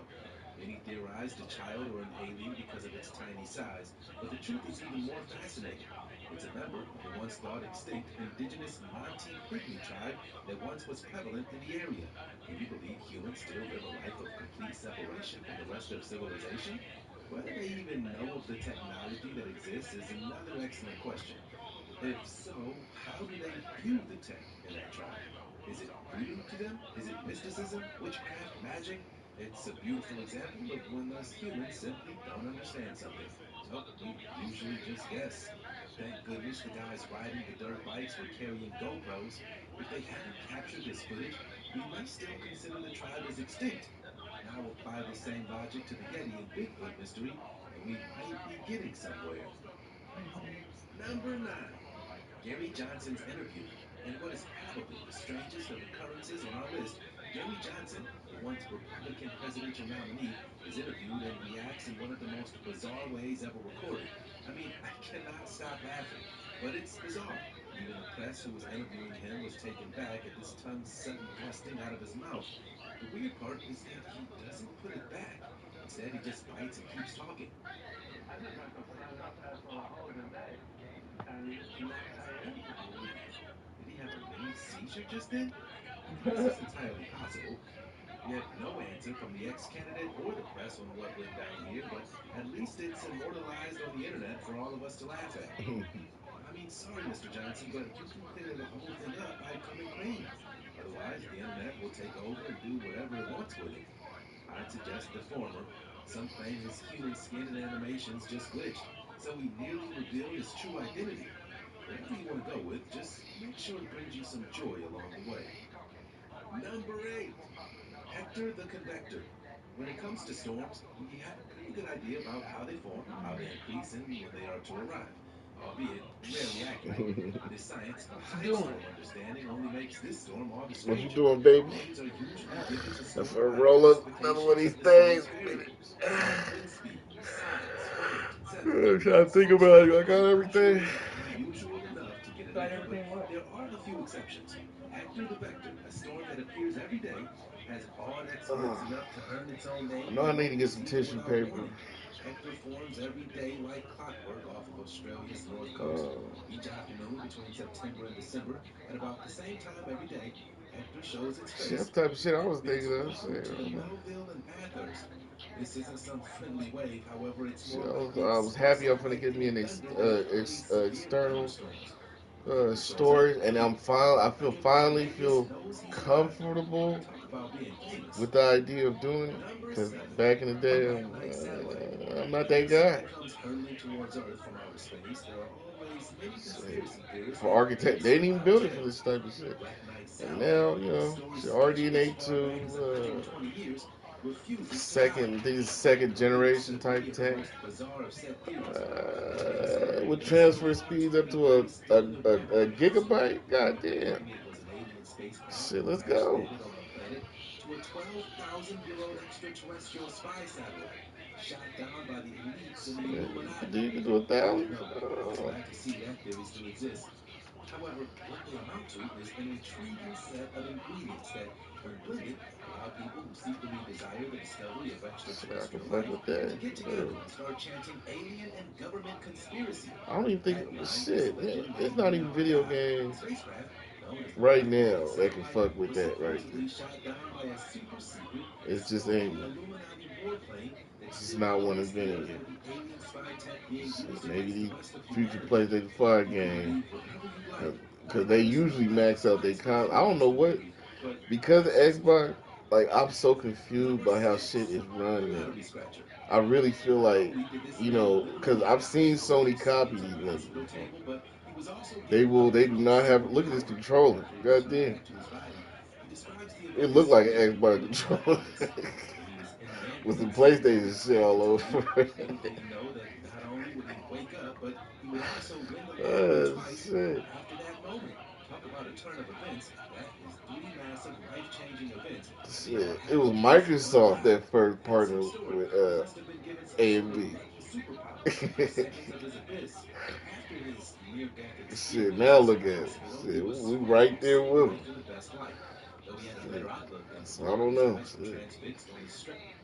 Speaker 1: Many theorized a child or an alien because of its tiny size, but the truth is even more fascinating. It's a member of the once thought extinct indigenous Monte Pygmy tribe that once was prevalent in the area. Can you believe humans still live a life of complete separation from the rest of civilization? Whether they even know of the technology that exists is another excellent question. If so, how do they view the tech in that tribe? Is it voodoo to them? Is it mysticism, witchcraft, magic? It's a beautiful example of when us humans simply don't understand something. So we usually just guess. Thank goodness the guys riding the dirt bikes were carrying GoPros. If they hadn't captured this footage, we might still consider the tribe as extinct. Now apply the same logic to the Yeti and Bigfoot mystery, and we might be getting somewhere. Number 9, Gary Johnson's interview. And what is probably the strangest of occurrences on our list, Gary Johnson, the once Republican presidential nominee, is interviewed and reacts in one of the most bizarre ways ever recorded. I mean, I cannot stop laughing, but it's bizarre. Even the press who was interviewing him was taken back at this tongue sudden thrusting out of his mouth. The weird part is that he doesn't put it back. Instead, he just bites and keeps talking.
Speaker 5: I just got to stand up there for a whole day and not say anything.
Speaker 1: Did he have a mini seizure just then? This is entirely possible. We had no answer from the ex candidate or the press on what went down here, but at least it's immortalized on the internet for all of us to laugh at. I mean, sorry, Mr. Johnson, but you can clear the whole thing up by coming clean. Otherwise, the internet will take over and do whatever it wants with it. I'd suggest the former. Some claim his human skin and animations just glitched, so he nearly revealed his true identity. Whatever you want to go with, just make sure it brings you some joy along the way. Number 8, Hector the Convector. When it comes to storms, we have a pretty good idea about how they form, how they increase, and when they are to arrive, albeit rarely accurate. This science of
Speaker 2: What you
Speaker 1: high
Speaker 2: doing?
Speaker 1: storm understanding only makes this storm all the
Speaker 3: What you
Speaker 1: stranger.
Speaker 3: doing, baby?
Speaker 1: Names are usually given to
Speaker 3: That's
Speaker 1: storm
Speaker 3: for
Speaker 1: like
Speaker 3: roll up another one of
Speaker 1: precipitations
Speaker 3: these
Speaker 1: and miscellaneous
Speaker 3: things.
Speaker 1: variables, wind speed, size, weight, etc.
Speaker 3: I'm trying to think
Speaker 1: Some
Speaker 3: about it.
Speaker 1: storms
Speaker 3: I got
Speaker 1: are
Speaker 3: everything.
Speaker 1: usually unusual enough to get a
Speaker 2: Got
Speaker 1: name, but
Speaker 2: everything what?
Speaker 1: there are a few exceptions. Hector the Vector, a storm that appears every day, has awed experts enough to earn its own
Speaker 3: I
Speaker 1: name
Speaker 3: know I
Speaker 1: and
Speaker 3: need to get
Speaker 1: almost
Speaker 3: some
Speaker 1: even
Speaker 3: tissue
Speaker 1: without
Speaker 3: paper.
Speaker 1: warning. Hector forms every day like clockwork off of Australia's north coast.
Speaker 3: Uh,
Speaker 1: Each afternoon between September and December, at about the same time every day, Hector shows its
Speaker 3: shit, that's
Speaker 1: face.
Speaker 3: the type of shit I
Speaker 1: It
Speaker 3: was
Speaker 1: bids
Speaker 3: thinking of.
Speaker 1: welcome
Speaker 3: Shit,
Speaker 1: to
Speaker 3: I don't know.
Speaker 1: Melville and Bathurst. This isn't some friendly wave, however, it's
Speaker 3: Shit,
Speaker 1: more
Speaker 3: I
Speaker 1: like
Speaker 3: was,
Speaker 1: the
Speaker 3: I was happy I'm
Speaker 1: explosive
Speaker 3: finna get
Speaker 1: lightning
Speaker 3: me
Speaker 1: and
Speaker 3: an
Speaker 1: thunder that accompanies severe
Speaker 3: external
Speaker 1: thunderstorms. When Hector shows up,
Speaker 3: storage, and I feel
Speaker 1: everybody in
Speaker 3: finally
Speaker 1: Vegas
Speaker 3: feel
Speaker 1: knows he's arrived.
Speaker 3: comfortable
Speaker 1: Talk about being famous.
Speaker 3: with the idea of doing it.
Speaker 1: Number
Speaker 3: Cause
Speaker 1: 7,
Speaker 3: back in the day,
Speaker 1: Black Knight satellite.
Speaker 3: I'm not
Speaker 1: Whenever
Speaker 3: that guy.
Speaker 1: something comes hurtling towards Earth from outer space, there are always many
Speaker 3: Shit.
Speaker 1: conspiracy theorists
Speaker 3: For
Speaker 1: that
Speaker 3: architect, they
Speaker 1: race
Speaker 3: didn't even
Speaker 1: around
Speaker 3: build it for
Speaker 1: jails.
Speaker 3: this type of
Speaker 1: The
Speaker 3: shit.
Speaker 1: Black Knight
Speaker 3: And
Speaker 1: satellite,
Speaker 3: now,
Speaker 1: a story
Speaker 3: shit,
Speaker 1: stretching as
Speaker 3: RDNA
Speaker 1: far back as
Speaker 3: two,
Speaker 1: 120 years, refuses to die.
Speaker 3: second, these
Speaker 1: It
Speaker 3: second
Speaker 1: proves
Speaker 3: generation
Speaker 1: to
Speaker 3: type
Speaker 1: be of the
Speaker 3: tech.
Speaker 1: most bizarre of set theories. The latest
Speaker 3: With
Speaker 1: theory is some
Speaker 3: transfer
Speaker 1: large
Speaker 3: speeds up
Speaker 1: green
Speaker 3: to
Speaker 1: body still in orbit
Speaker 3: a
Speaker 1: on Earth's
Speaker 3: gigabyte.
Speaker 1: moon,
Speaker 3: God damn.
Speaker 1: claiming it was an alien spacecraft
Speaker 3: Shit,
Speaker 1: that
Speaker 3: let's
Speaker 1: crash
Speaker 3: go.
Speaker 1: landed on our planet, to a 12,000-year-old extraterrestrial spy satellite shot down by the elites in the
Speaker 3: Shit,
Speaker 1: Illuminati.
Speaker 3: you can do a
Speaker 1: I don't
Speaker 3: thousand.
Speaker 1: know. I'm glad to see that theory still exists. However, what they amount to is an intriguing set of ingredients that, when blended, allow people who secretly desire the discovery of
Speaker 3: Shit, I can
Speaker 1: extraterrestrial
Speaker 3: fuck
Speaker 1: life
Speaker 3: with
Speaker 1: to
Speaker 3: that.
Speaker 1: get together and start chanting alien and government conspiracy.
Speaker 3: I don't even think
Speaker 1: That line is
Speaker 3: shit.
Speaker 1: legend may
Speaker 3: It's not
Speaker 1: very
Speaker 3: even
Speaker 1: well
Speaker 3: video
Speaker 1: die.
Speaker 3: game
Speaker 1: The spacecraft, known as the
Speaker 3: right
Speaker 1: Black
Speaker 3: now
Speaker 1: Knight
Speaker 3: that can
Speaker 1: satellite,
Speaker 3: fuck with
Speaker 1: was
Speaker 3: that right
Speaker 1: supposedly
Speaker 3: there.
Speaker 1: shot down by a super secret,
Speaker 3: It's just
Speaker 1: stealthy
Speaker 3: aiming.
Speaker 1: Illuminati warplane that
Speaker 3: It's just not one
Speaker 1: Is
Speaker 3: invented
Speaker 1: there
Speaker 3: yet.
Speaker 1: for the alien spy tech being
Speaker 3: Shit,
Speaker 1: used
Speaker 3: maybe
Speaker 1: against the
Speaker 3: these
Speaker 1: rest of
Speaker 3: future
Speaker 1: humanity?
Speaker 3: PlayStation 5
Speaker 1: You can
Speaker 3: games,
Speaker 1: believe whatever you like.
Speaker 3: because
Speaker 1: Me
Speaker 3: they
Speaker 1: personally,
Speaker 3: usually
Speaker 1: I
Speaker 3: max
Speaker 1: think
Speaker 3: out their
Speaker 1: that's a
Speaker 3: con. I don't know
Speaker 1: interesting
Speaker 3: what,
Speaker 1: theory, but
Speaker 3: because of
Speaker 1: that's just me.
Speaker 3: Xbox. Like, I'm so confused
Speaker 1: Number
Speaker 3: by how shit
Speaker 1: six,
Speaker 3: is
Speaker 1: the
Speaker 3: run now.
Speaker 1: lottery scratcher.
Speaker 3: I really feel
Speaker 1: Not
Speaker 3: like,
Speaker 1: only did this man
Speaker 3: because
Speaker 1: literally
Speaker 3: I've
Speaker 1: knock on
Speaker 3: seen Sony
Speaker 1: doors,
Speaker 3: copy
Speaker 1: use a
Speaker 3: these niggas
Speaker 1: hospital
Speaker 3: before.
Speaker 1: table, but he was also
Speaker 3: They
Speaker 1: given a
Speaker 3: will. They do
Speaker 1: literal
Speaker 3: not have. Look at this
Speaker 1: superpower
Speaker 3: controller.
Speaker 1: after he
Speaker 3: God
Speaker 1: returned
Speaker 3: damn.
Speaker 1: back to his body. He describes the
Speaker 3: It
Speaker 1: event
Speaker 3: looked
Speaker 1: as
Speaker 3: like an
Speaker 1: being
Speaker 3: Xbox
Speaker 1: near
Speaker 3: controller
Speaker 1: miraculous. When he was in the
Speaker 3: with some
Speaker 1: ambulance, he admitted
Speaker 3: PlayStation shit
Speaker 1: back in
Speaker 3: all
Speaker 1: time.
Speaker 3: over it.
Speaker 1: Little did he know that not only would he wake up, but he would also win the lottery
Speaker 3: Oh
Speaker 1: twice
Speaker 3: shit.
Speaker 1: after that moment. Talk about a turn of events. That is three massive life changing events, and they all
Speaker 3: Shit. It was
Speaker 1: happened in just one
Speaker 3: Microsoft
Speaker 1: ride.
Speaker 3: that first
Speaker 1: At some
Speaker 3: partnered
Speaker 1: story,
Speaker 3: with
Speaker 1: he must have been given some
Speaker 3: A
Speaker 1: sort
Speaker 3: and
Speaker 1: of
Speaker 3: B.
Speaker 1: lucky superpower a few seconds of his abyss. After his near death
Speaker 3: Shit. Now
Speaker 1: experience in
Speaker 3: look
Speaker 1: the
Speaker 3: at it.
Speaker 1: hospital, he
Speaker 3: Shit.
Speaker 1: was
Speaker 3: We
Speaker 1: sworn
Speaker 3: right
Speaker 1: to
Speaker 3: there
Speaker 1: seek
Speaker 3: with them.
Speaker 1: after the best life. Though he had a better
Speaker 3: Shit.
Speaker 1: outlook than
Speaker 3: So I
Speaker 1: Thor,
Speaker 3: don't
Speaker 1: his
Speaker 3: know.
Speaker 1: eyes were
Speaker 3: Shit.
Speaker 1: transfixed on his strength.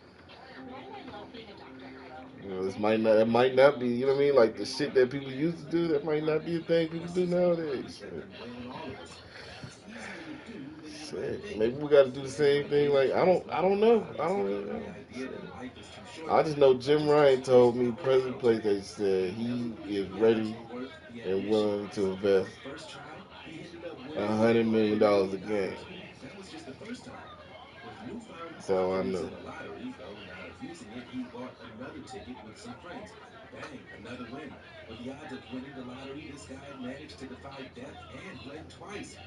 Speaker 4: Remember helping a doctor hide your
Speaker 3: This
Speaker 4: purse?
Speaker 3: might not. That might not be. You know what I mean? Like the shit that people used to do. That might not be a thing people
Speaker 1: This
Speaker 3: do
Speaker 1: is a moment
Speaker 3: nowadays.
Speaker 1: that
Speaker 3: Shit.
Speaker 1: can weigh on all of us. It's easier to do than you might
Speaker 3: Shit.
Speaker 1: think.
Speaker 3: Maybe we got to do the
Speaker 1: Fear of the
Speaker 3: same thing.
Speaker 1: idea that
Speaker 3: Like
Speaker 1: you
Speaker 3: I don't.
Speaker 1: must
Speaker 3: I
Speaker 1: win the
Speaker 3: don't know. I
Speaker 1: lottery,
Speaker 3: don't really
Speaker 1: the
Speaker 3: know.
Speaker 1: idea
Speaker 3: Shit.
Speaker 1: that life is too short
Speaker 3: I just know
Speaker 1: that
Speaker 3: Jim
Speaker 1: just
Speaker 3: Ryan
Speaker 1: destroys
Speaker 3: told
Speaker 1: the
Speaker 3: me
Speaker 1: whole
Speaker 3: President
Speaker 1: approach.
Speaker 3: PlayStation said
Speaker 1: He never
Speaker 3: he
Speaker 1: believed
Speaker 3: is
Speaker 1: the odds
Speaker 3: ready
Speaker 1: were worth the
Speaker 3: and
Speaker 1: ambition.
Speaker 3: willing to
Speaker 1: On the
Speaker 3: invest
Speaker 1: first try, he ended up winning over
Speaker 3: $100 million a
Speaker 1: $1 million.
Speaker 3: game.
Speaker 1: That was just the first time. With newfound
Speaker 3: That's all I
Speaker 1: confidence
Speaker 3: know.
Speaker 1: in the lottery, though not abusing it, he bought another ticket with some friends. Bang, another win. With the odds of winning the lottery, this guy managed to defy death and win twice.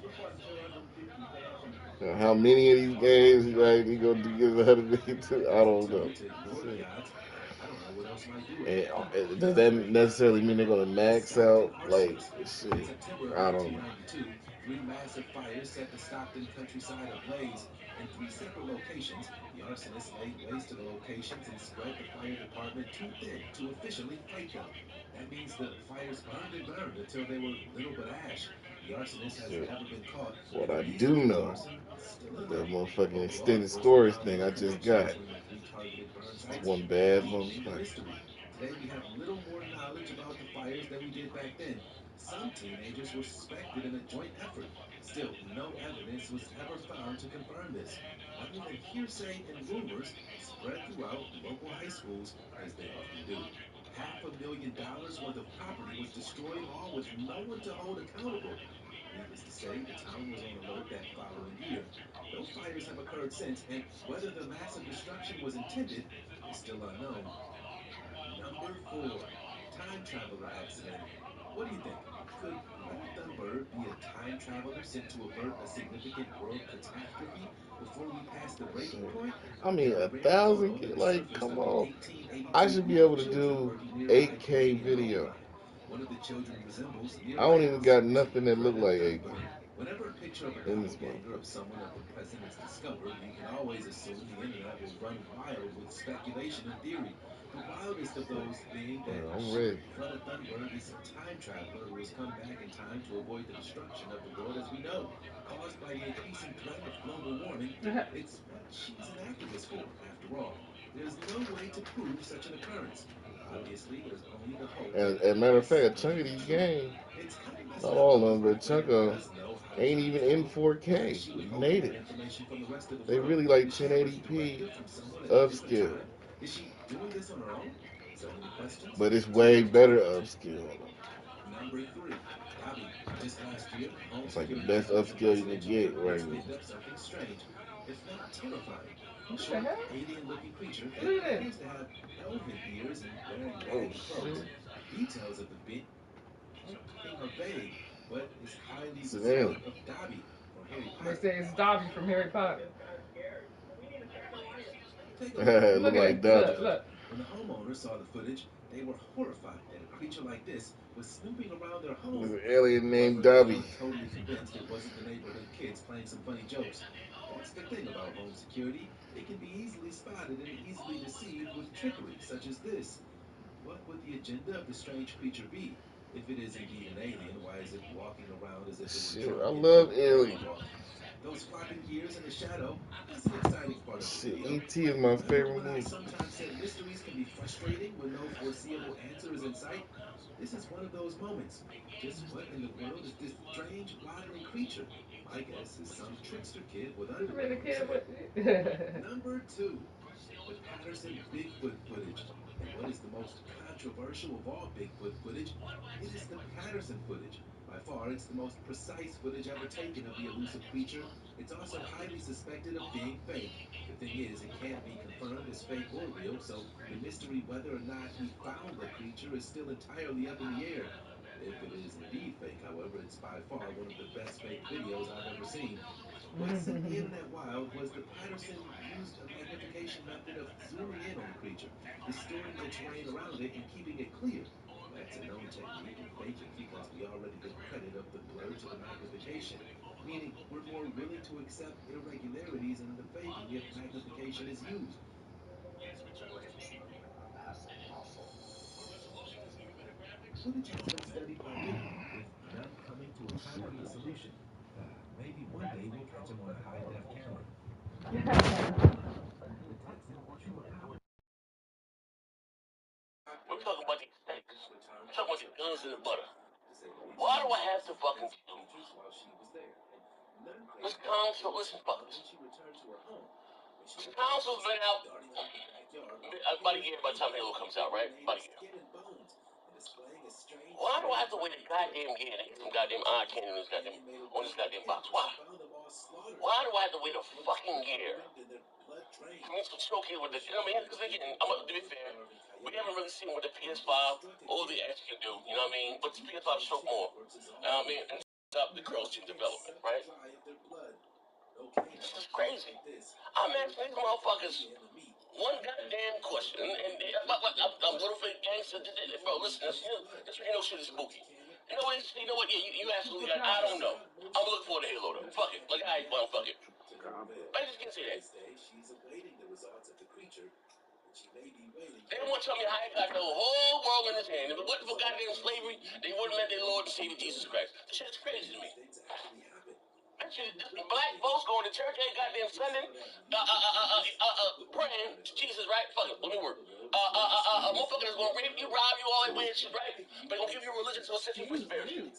Speaker 5: You put 250,000
Speaker 3: How many of these games he gonna give 100 million
Speaker 1: If that
Speaker 3: to? I
Speaker 1: doesn't
Speaker 3: don't
Speaker 1: tell
Speaker 3: know.
Speaker 1: you to ignore the
Speaker 3: Shit.
Speaker 1: odds, I don't know what else might do it.
Speaker 3: And does that necessarily mean they're gonna max
Speaker 1: Stockton
Speaker 3: out? Like
Speaker 1: arsonist. In
Speaker 3: shit.
Speaker 1: September of
Speaker 3: I don't know.
Speaker 1: 1992, three massive fires set the Stockton countryside ablaze. In three separate locations, the arsonists laid waste to the locations and spread the fire department too thin to officially fight them. That means the fires burned until they were little but ash. The arsonist has
Speaker 3: Shit.
Speaker 1: never been caught,
Speaker 3: What
Speaker 1: and the
Speaker 3: I
Speaker 1: reason
Speaker 3: do
Speaker 1: for the
Speaker 3: know,
Speaker 1: arson is still
Speaker 3: that
Speaker 1: unknown.
Speaker 3: motherfucking
Speaker 1: Local law
Speaker 3: extended
Speaker 1: enforcement
Speaker 3: storage
Speaker 1: found
Speaker 3: thing
Speaker 1: no
Speaker 3: I just
Speaker 1: connection
Speaker 3: got.
Speaker 1: between the three targeted burn
Speaker 3: It's
Speaker 1: sites,
Speaker 3: one bad
Speaker 1: deepening the
Speaker 3: motherfucker.
Speaker 1: mystery. Today we have little more knowledge about the fires than we did back then. Some teenagers were suspected in a joint effort. Still, no evidence was ever found to confirm this, other than hearsay and rumors spread throughout local high schools, as they often do. $500,000 worth of property was destroyed, all with no one to hold accountable. Needless to say, the town was on alert that following year. No fires have occurred since, and whether the massive destruction was intended is still unknown. Number four, time traveler accident. What do you think? Could Greta Thunberg be a time traveler sent to avert a significant world catastrophe before we pass the breaking
Speaker 3: Shit.
Speaker 1: point?
Speaker 3: I
Speaker 1: In
Speaker 3: mean,
Speaker 1: a
Speaker 3: a
Speaker 1: rare
Speaker 3: thousand.
Speaker 1: photo that has
Speaker 3: Like,
Speaker 1: surfaced
Speaker 3: come
Speaker 1: of an
Speaker 3: on. I
Speaker 1: 1882
Speaker 3: should be
Speaker 1: group of
Speaker 3: able to
Speaker 1: children
Speaker 3: do
Speaker 1: working nearby
Speaker 3: 8K
Speaker 1: Canadian gold
Speaker 3: video.
Speaker 1: mine. One of the children resembles
Speaker 3: I don't even
Speaker 1: nearlightly
Speaker 3: got
Speaker 1: to
Speaker 3: nothing that look
Speaker 1: Greta
Speaker 3: like 8K
Speaker 1: Thunberg. Whenever a picture of a
Speaker 3: in this
Speaker 1: doppelganger of
Speaker 3: motherfucker.
Speaker 1: someone of the present is discovered, you can always assume the internet will run wild with speculation and theory. The wildest of
Speaker 3: Shit.
Speaker 1: those being that
Speaker 3: I'm
Speaker 1: she,
Speaker 3: ready.
Speaker 1: Greta Thunberg, is a time traveler who has come back in time to avoid the destruction of the world as we know, caused by the increasing threat of global warming. It's what she's an activist for, after all. There's no way to prove such an occurrence. Obviously, there's only the hope that
Speaker 3: And matter of fact,
Speaker 1: this
Speaker 3: a
Speaker 1: may
Speaker 3: chunk of
Speaker 1: be
Speaker 3: these
Speaker 1: true.
Speaker 3: games,
Speaker 1: It's kind of messed
Speaker 3: not
Speaker 1: up
Speaker 3: all of
Speaker 1: though.
Speaker 3: them, but a chunk
Speaker 1: Greta
Speaker 3: of them
Speaker 1: does know how to
Speaker 3: ain't
Speaker 1: time
Speaker 3: even in
Speaker 1: travel. Why
Speaker 3: 4K
Speaker 1: she would
Speaker 3: with
Speaker 1: hope to
Speaker 3: native.
Speaker 1: get information from the rest of the
Speaker 3: They
Speaker 1: world?
Speaker 3: really like
Speaker 1: Does she have a
Speaker 3: 1080p
Speaker 1: directive from someone at a different
Speaker 3: upscale,
Speaker 1: time? Is she doing this on her own? So many questions,
Speaker 3: but it's
Speaker 1: too
Speaker 3: way
Speaker 1: many to
Speaker 3: better
Speaker 1: answer.
Speaker 3: upscale.
Speaker 1: Number three, Dobby. Just last year, home
Speaker 3: It's like the
Speaker 1: security
Speaker 3: best
Speaker 1: cameras in
Speaker 3: upscale you can
Speaker 1: residential
Speaker 3: get
Speaker 1: neighborhoods
Speaker 3: right now.
Speaker 1: picked up something strange, if not terrifying. A
Speaker 2: What the
Speaker 1: short,
Speaker 2: hell?
Speaker 1: alien looking creature that
Speaker 2: Look at
Speaker 1: appears to have elven ears and wearing
Speaker 3: Oh
Speaker 1: baggy clothes.
Speaker 3: shit,
Speaker 1: Details of the being are vague, but is highly
Speaker 3: it's an alien.
Speaker 1: symbolic of Dobby from Harry
Speaker 2: that. They
Speaker 1: Potter.
Speaker 2: say it's Dobby from Harry Potter.
Speaker 1: Take a look.
Speaker 3: It
Speaker 2: Look
Speaker 3: look
Speaker 2: at
Speaker 3: like
Speaker 2: it.
Speaker 3: Dobby.
Speaker 2: Look,
Speaker 1: Details.
Speaker 2: look.
Speaker 1: When the homeowners saw the footage, they were horrified that a creature like this was snooping around their
Speaker 3: There's
Speaker 1: home.
Speaker 3: an alien named
Speaker 1: However, they
Speaker 3: Dobby.
Speaker 1: were totally convinced it wasn't the neighborhood kids playing some funny jokes. That's the thing about home security. It can be easily spotted and easily deceived with trickery such as this. What would the agenda of the strange creature be? If it is indeed an alien, why is it walking around as if it were
Speaker 3: Shit, I
Speaker 1: drunk and
Speaker 3: love
Speaker 1: doing a
Speaker 3: alien.
Speaker 1: moonwalk? Those flopping ears in the shadow, that's the exciting part of the
Speaker 3: Shit,
Speaker 1: video.
Speaker 3: E.T. is my
Speaker 1: Remember
Speaker 3: favorite
Speaker 1: when I
Speaker 3: movie.
Speaker 1: sometimes said mysteries can be frustrating when no foreseeable answer is in sight? This is one of those moments. Just what in the world is this strange, waddling creature? My guess is some trickster kid with
Speaker 2: You really
Speaker 1: underwear on his
Speaker 2: care
Speaker 1: head.
Speaker 2: what?
Speaker 1: Number two, the Patterson Bigfoot footage. And what is the most controversial of all Bigfoot footage? It is the Patterson footage. By far, it's the most precise footage ever taken of the elusive creature. It's also highly suspected of being fake. The thing is, it can't be confirmed as fake or real, so the mystery whether or not he found the creature is still entirely up in the air. If it is indeed fake, however, it's by far one of the best fake videos I've ever seen. What sent the internet wild was the Patterson used a magnification method of zooming in on the creature, distorting the terrain around it, and keeping it clear. That's a known technique in faking because we already give credit of the blur to the magnification, meaning we're more willing to accept irregularities in the faking if magnification is used. The footage has been studied by many, with none coming to a concrete solution. Maybe one day we'll catch him on a high-def camera. The Texan, true power.
Speaker 7: We're talking about these steaks. We're talking about the guns and the butter. Why do I have to fucking do this council? Listen, fuckers. This council's been out about a year by the time Halo comes out, right? About a year. Why do I have to wait a goddamn year to get some goddamn eye candy on this goddamn box? Why? Why do I have to wait a fucking year? I mean, some showcase with the, you know what I mean? Because again, to be fair, we haven't really seen what the PS5 or the X can do, you know what I mean? But the PS5 showed more. I mean, and up the cross-team development, right? This is crazy. I'm asking these motherfuckers one goddamn question, I'm little fake gangster. Bro, listen, this you know shit is spooky. You know what? You absolutely got. I don't know. I'm looking for the Halo though. Fuck it. Like I ain't fun. Fuck it. I just can't say that. They don't want to tell me how he got the whole world in his hand. If it wasn't for goddamn slavery, they wouldn't have met their Lord and Savior Jesus Christ. This shit's crazy to me. Black folks going to church every goddamn Sunday, praying to Jesus, right? Fuck it, let me work. Motherfucker that's gonna rape you, rob you, all that weird shit, right? But gonna give you a religion to assist you with spiritual.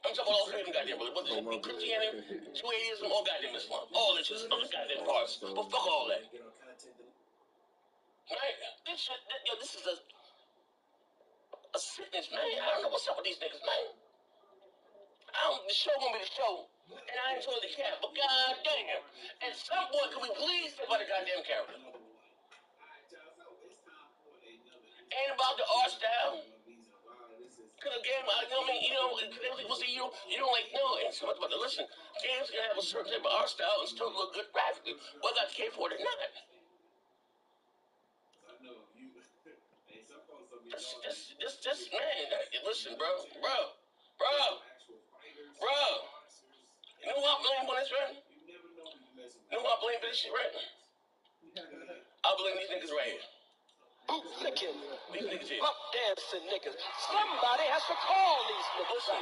Speaker 7: I'm talking about all three of them goddamn religions. Whether it be Christianity, Judaism, or goddamn Islam. All that shit is fucking goddamn parts. But fuck all that. Right? This is a sickness, man. I don't know what's up with these niggas, man. The show gonna be the show, and I enjoy the cat, but goddamn, at some point, can we please say about the goddamn character? Ain't about the art style. Cause again, you know what I mean? People say you don't like, no, ain't so much about the listen. Games can have a certain type of art style and still look good graphically, whether I care for it or not. This man, listen, bro. You know what I blame on this, right? You know what I blame for this shit, right? I blame these niggas right here. Boot licking, these niggas here. Buck dancing niggas. Somebody has to call these niggas. Listen.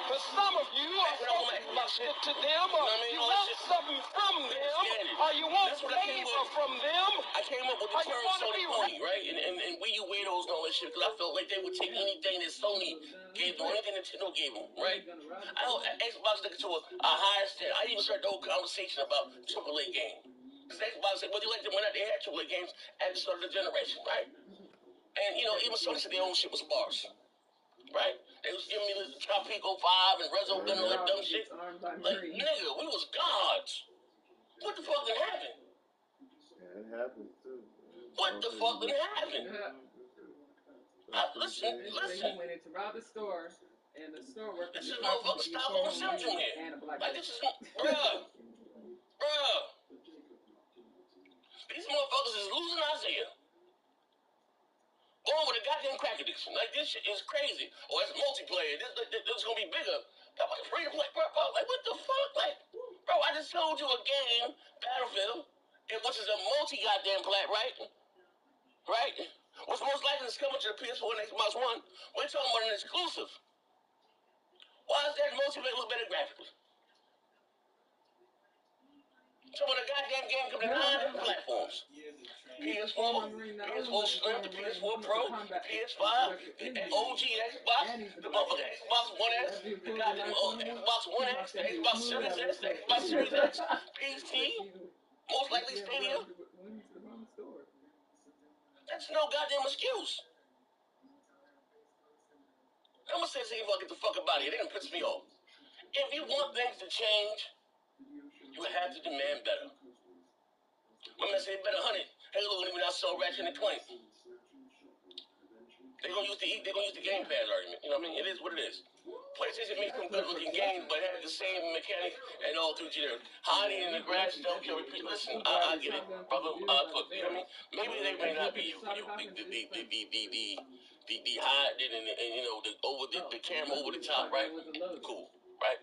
Speaker 7: For some of you are connected to them, or you want something from them, or you want flavor from them. I came up with the term Sony pony, right? And we you weirdos and all that shit, because I felt like they would take anything that Sony gave them, anything Nintendo gave them, right? I hope Xbox took it to a higher standard. I even started the whole conversation about AAA game. Because Xbox said, well, you like them when they had AAA games at the start of the generation, right? And, even Sony said their own shit was sparse. Right? They was giving me the Tropico 5 and Rezo Gun and all that dumb shit. Like, nigga, we was gods. What the fuck did happen?
Speaker 3: Yeah, it happens too.
Speaker 7: What the fuck did happen? Listen.
Speaker 2: He went into rob the store, and the store worker.
Speaker 7: This is motherfucking Stockholm Syndrome here. Like, this is, bruh. These motherfuckers is losing Isaiah. Going with a goddamn crack addiction. Like, this shit is crazy. Or it's multiplayer. This is gonna be bigger. That was free to play, bro. Like, what the fuck? Like, bro, I just told you a game, Battlefield, which is a multi-goddamn plat, right? Right? What's most likely is coming to the PS4 and Xbox One. We're talking about an exclusive. Why is that multiplayer look better graphically? So when a goddamn game comes to 9 different platforms. PS4 Slim, the PS4 Pro, the PS5, the OG Xbox, the motherfucking Xbox One S, the goddamn Xbox One X, the Xbox Series S, the Xbox Series X, PC, most likely Stadia. That's no goddamn excuse. I'm gonna say something get the fuck up out of here. They done piss me off. If you want things to change, you have to demand better. My man said better 100. Halo when I saw Ratchet and Clank. They're gonna use the Game Pass argument. You know what I mean? It is what it is. PlayStation made some good looking games, but had the same mechanics and all through generic. Hiding in the grass, don't kill repeat. Listen, I get it, brother. Look, you know what I mean? Maybe they may not be you. The hiding and you know the camera over the top, right? Cool, right?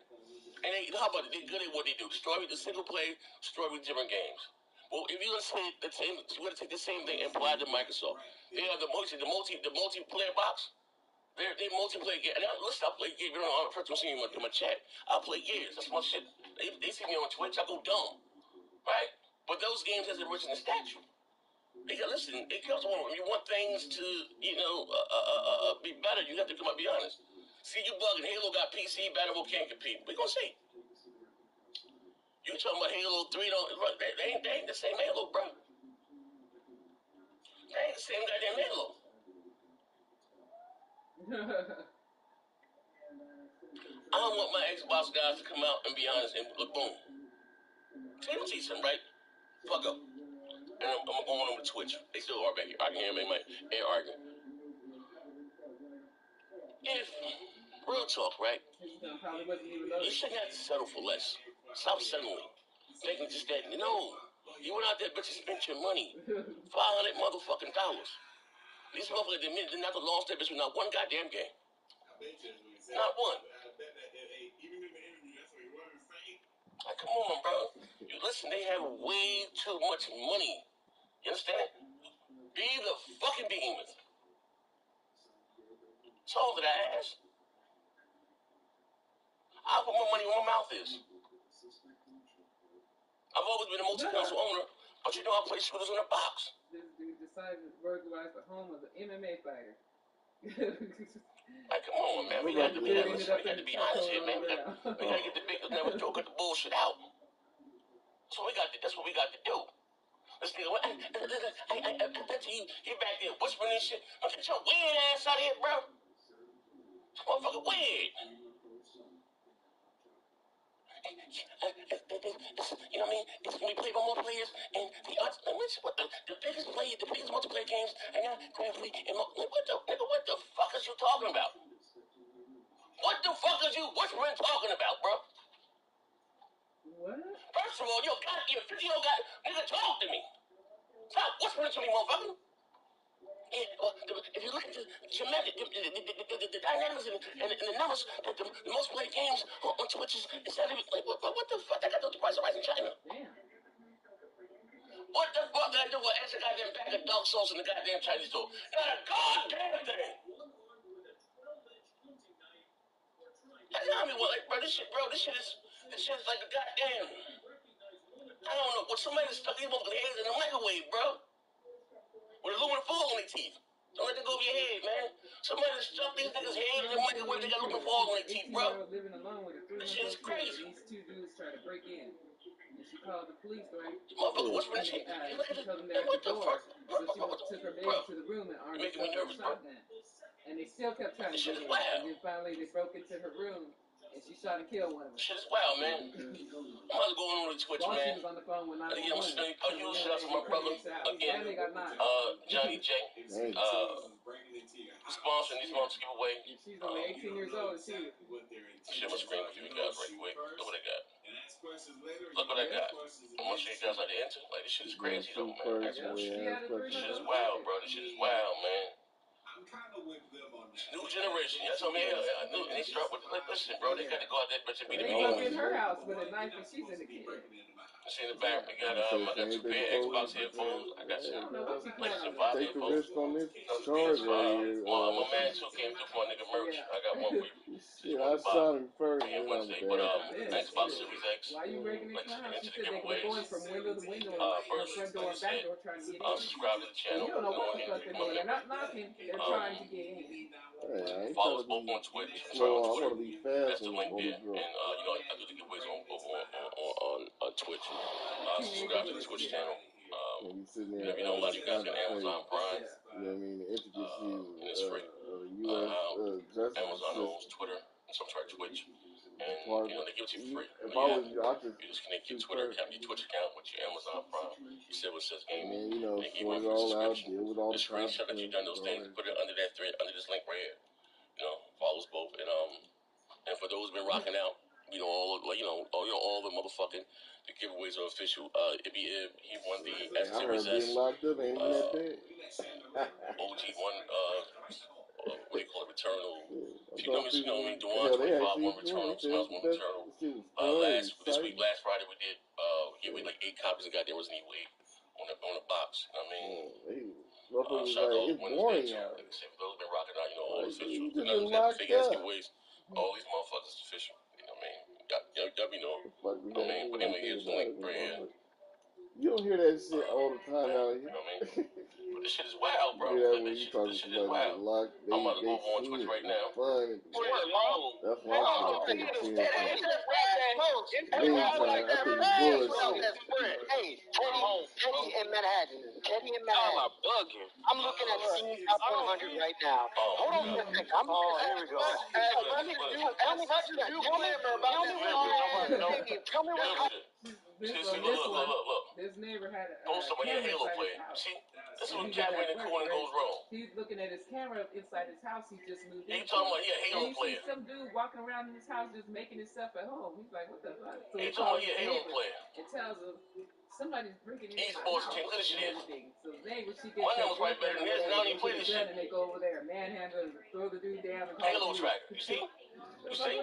Speaker 7: And how about it? They're good at what they do. Story, the single play, story, different games. Well, if you're gonna say the same, you're gonna take the same thing and apply it to Microsoft. They have the multiplayer box. They multiplayer game. And listen, I play games. You know, first time seeing in my chat, I play games. That's my shit. They see me on Twitch, I go dumb, right? But those games has a rich in the statue. Because listen, it comes on. You want things to, be better. You have to come out and be honest. See, you bugging. Halo got PC, Battle can't compete. We gonna see. You talking about Halo 3? They ain't the same Halo, bro. They ain't the same goddamn Halo. I don't want my Xbox guys to come out and be honest and look, boom. Tell you something, right? Fuck up. And I'm going on to Twitch. They still are back here. I can hear them in my air arguing. If, real talk, right? You shouldn't have to settle for less. Stop settling. Thinking just that, no. You went out there, bitch, and spent your money. $500 motherfucking dollars. These motherfuckers admitted they not lost their bitch with not one goddamn game. Not one. Like, come on, bro. You listen, they have way too much money. You understand? Be the fucking behemoth. That's all that I ask. I put more money where my mouth is. I've always been a multi-console owner, but you know I play shooters in a box.
Speaker 2: This dude decided to burglarize the home of an MMA fighter.
Speaker 7: Like, come on, man. We got to be honest here, man. We got to get the big, never cut the bullshit out. That's what we got to do. Let's think. He back there whispering this shit. Get your weird ass out of here, bro. This motherfucker weird. You know what I mean? It's when we play by more players and the biggest multiplayer games and now Gravely and what the fuck is you talking about? What the fuck is you whispering talking about, bro?
Speaker 2: What?
Speaker 7: First of all, your 50-year-old guy, nigga, talk to me. Stop whispering to me, motherfucker. If you look at the dynamics and the numbers, the most played games on Twitch is like, what the fuck? That got the price of rice in China.
Speaker 2: Damn.
Speaker 7: What the fuck did I do with extra goddamn bag of dark sauce in the goddamn Chinese store? Not a goddamn thing. I mean, what, like, bro, this shit is like a goddamn. I don't know. What somebody stuck these motherfucking heads in the microwave, bro. With aluminum foil on their teeth. Don't let them go over your head, man. Somebody stuck these niggas' heads in the microwave. They got aluminum foil on their teeth, bro.
Speaker 2: Living alone with a 3-month-old
Speaker 7: this shit is crazy.
Speaker 2: These two dudes try to break in. And she called the police, right?
Speaker 7: Motherfucker, what's for this shit?
Speaker 2: She told them they're at the door. So she took her baby to the room and armed herself with a shotgun. And they still kept trying to get in. And then finally they broke into her room. And she shot and killed one of them.
Speaker 7: Shit is wild, man. I'm about to go on the Twitch, man.
Speaker 2: She was on the phone with 911.
Speaker 7: A huge shout out to my brother again, Johnny J. Sponsoring these months giveaway.
Speaker 2: She's only 18 years old. She
Speaker 7: shit was screaming for you guys right quick. Look what I got. Look what I got. I'm gonna show you guys how to enter. Like, this shit is crazy though, man. This shit is wild, bro. This shit is wild, man. New generation. That's what I mean. And they start with, listen, bro, they got to go out there bitch and be the
Speaker 2: mean. In her house with a knife and she's in the kid.
Speaker 7: See in the back, we got I got 2 pair Xbox headphones. I got some PlayStation 5
Speaker 3: Take the
Speaker 7: headphones.
Speaker 3: risk on this charge right here.
Speaker 7: My man too came through for a nigga merch. I got one for you.
Speaker 3: Shit, I shot him first.
Speaker 7: Wednesday, but Xbox Series X.
Speaker 2: Why you breaking into the house?
Speaker 7: Into
Speaker 2: She
Speaker 7: the
Speaker 2: said they were going
Speaker 7: giveaways.
Speaker 2: from window to window,
Speaker 7: First,
Speaker 2: front door and back door trying to get in.
Speaker 7: Subscribe to the channel.
Speaker 2: You don't know what the fuck they're doing. They're not knocking. They're trying to get in.
Speaker 7: Follow us both on Twitch.
Speaker 3: No, I want to be fast.
Speaker 7: That's the link there. And I do the giveaways on Twitch. Subscribe to the Twitch channel.
Speaker 3: And you sitting
Speaker 7: you
Speaker 3: there,
Speaker 7: know, a lot of you guys got Amazon Prime.
Speaker 3: you know what I mean, the intricacies
Speaker 7: And it's free.
Speaker 3: of the U.S. Justice
Speaker 7: Amazon
Speaker 3: system.
Speaker 7: owns Twitter, and some try Twitch, and
Speaker 3: Part,
Speaker 7: you know they give it to you for free.
Speaker 3: If I was you, I just
Speaker 7: you just connect your Twitter account, your Twitch account with your Amazon Prime. You said what says game,
Speaker 3: and then, you know,
Speaker 7: and you
Speaker 3: sort it all out, deal with all the
Speaker 7: screenshot that you've done those things, put it under that thread, under this link right here. You know, follows both, and for those who've been rocking out, you know, all the motherfucking the giveaways are official. Ibby Ib, he won the
Speaker 3: I heard being locked up ain't even that bad.
Speaker 7: OG won what do you call it, Returnal.
Speaker 3: Yeah,
Speaker 7: You know what I mean? Dewan 25 won Returnal, Smiles won Returnal. Last Friday we did we like 8 copies and got there was an E8 on the box. You know what I mean? Shout out to all the winners there too. Like I said, for those who've been rocking out, you know, all official. None of that fake ass giveaways. All these motherfuckers is official. You know what I mean? You know. I mean, but anyway, here's the link right here.
Speaker 3: You don't hear that shit all the time out here.
Speaker 7: You know what I mean? But this shit is wild, bro.
Speaker 3: This shit is wild.
Speaker 7: I'm about to go over on Twitch right now.
Speaker 3: That's why I'm trying to take a chance. Meantime, I think bullshit.
Speaker 8: Hey, Teddy in Manhattan.
Speaker 7: I'm bugging.
Speaker 8: I'm looking at Steam Top 100 right now. Hold on for a second.
Speaker 7: Here we go.
Speaker 8: Tell me what.
Speaker 7: Look.
Speaker 2: This neighbor had a
Speaker 7: camera
Speaker 2: Halo
Speaker 7: player. See, this is when when the corner goes wrong.
Speaker 2: He's looking at his camera inside his house. He just moved in.
Speaker 7: He talking about Halo
Speaker 2: and he
Speaker 7: player.
Speaker 2: sees some dude walking around in his house just making himself at home. He's like, what the fuck? So
Speaker 7: he talking about Halo player.
Speaker 2: It tells him somebody's breaking into my
Speaker 7: Esports
Speaker 2: house.
Speaker 7: team, look at this.
Speaker 2: So the neighbor, she gets
Speaker 7: my number's right better than this. Now you play this shit.
Speaker 2: And they go over there, manhandle, throw the dude down. And
Speaker 7: Halo tracker. You see? You see?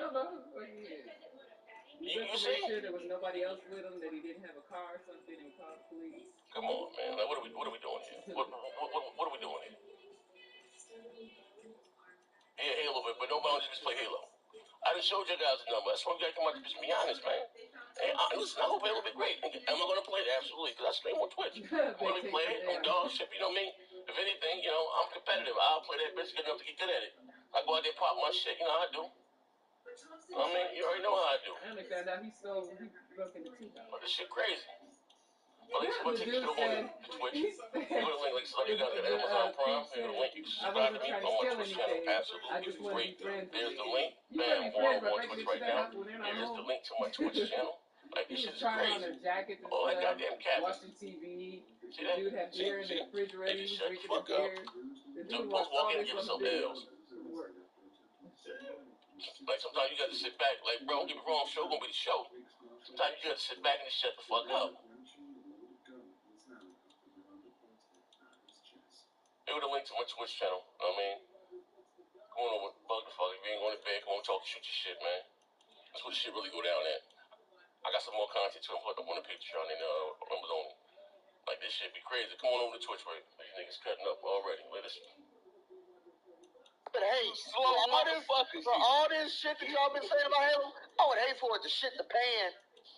Speaker 2: He looked to make sure there was nobody else with him, that he didn't have a car or something, and called the police.
Speaker 7: Come on, man. Like, what are we doing here? What are we doing here? Yeah, Halo, but nobody just play Halo. I done showed you guys the number. That's why we gotta come out to just be honest, man. And listen, I hope Halo be great. Am I gonna play it? Absolutely, because I stream on Twitch. When we play it, I'm dog shit, you know what I mean? If anything, you know, I'm competitive. I'll play that bitch good enough to get good at it. I go out there, pop my shit, you know how I do. You know what I mean? You already know how I do.
Speaker 2: I only found out he broke into $2.
Speaker 7: But this shit crazy. But like, take you to the Twitch. You go to link, like you got the Amazon Prime. You go to link, you can subscribe to me on my Twitch channel absolutely free. There's the link. Bam, on Twitch right now. Here's the link to my Twitch channel. Like, this shit is crazy. Oh, that goddamn cat.
Speaker 2: Watching TV.
Speaker 7: See that?
Speaker 2: Dude had beer in the refrigerator. He was drinking the beer.
Speaker 7: Dude, don't walk in and give yourself L's. Like, sometimes you gotta sit back. Like, bro, don't get me wrong, show gonna be the show. Sometimes you gotta sit back and just shut the fuck up. It would have linked to my Twitch channel. You know what I mean? Come on over, bug the fuck. If you ain't going to bed, come on, talk, shoot your shit, man. That's where the shit really go down at. I got some more content too. I'm putting up on the Patreon and members only. Like, this shit be crazy. Come on over to Twitch, right? These niggas cutting up already. Let us.
Speaker 8: But hey, all this shit that y'all been saying about Halo, I would hate for it to shit the pan.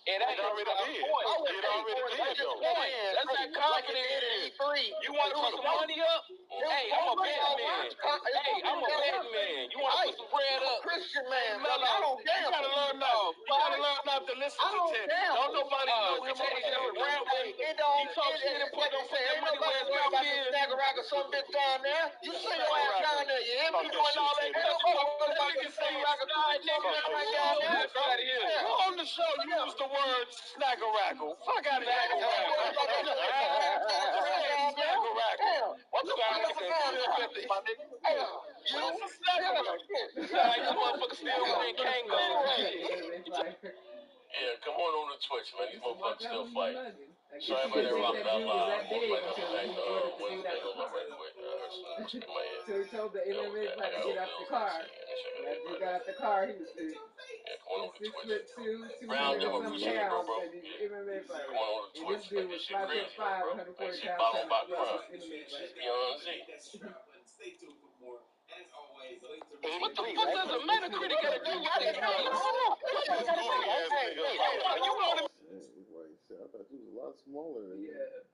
Speaker 7: And that already did. It already did, though. That's how confident it is. You want to put some money up? Hey, I'm a betting man. Hey, I'm a betting man. You want to put some bread up?
Speaker 8: Christian man,
Speaker 7: I don't damn. You gotta learn now. You gotta learn not to listen to Ted. Don't nobody know him over there around with him. He talk shit and put them money where his mouth is.
Speaker 8: Snagger rack or some bitch down there. You see your ass down there. You hear me doing all that?
Speaker 7: Nobody can say on the show, you use the word snagger rackle. Fuck out of here. Snagger rackle. What's the matter? You motherfuckers still playing Kango. Yeah, come on over to Twitch, man. These motherfuckers still fight. Sorry about that rocking out loud.
Speaker 2: So he told the MMA fighter to get out the car. After he got out the car, he was 6'2", 200 some pounds, and he's an MMA fighter. And this dude was 5'5", 140 pounds.
Speaker 7: What the fuck does a Metacritic got to do with it?
Speaker 3: Shit, I thought you was a lot smaller than that.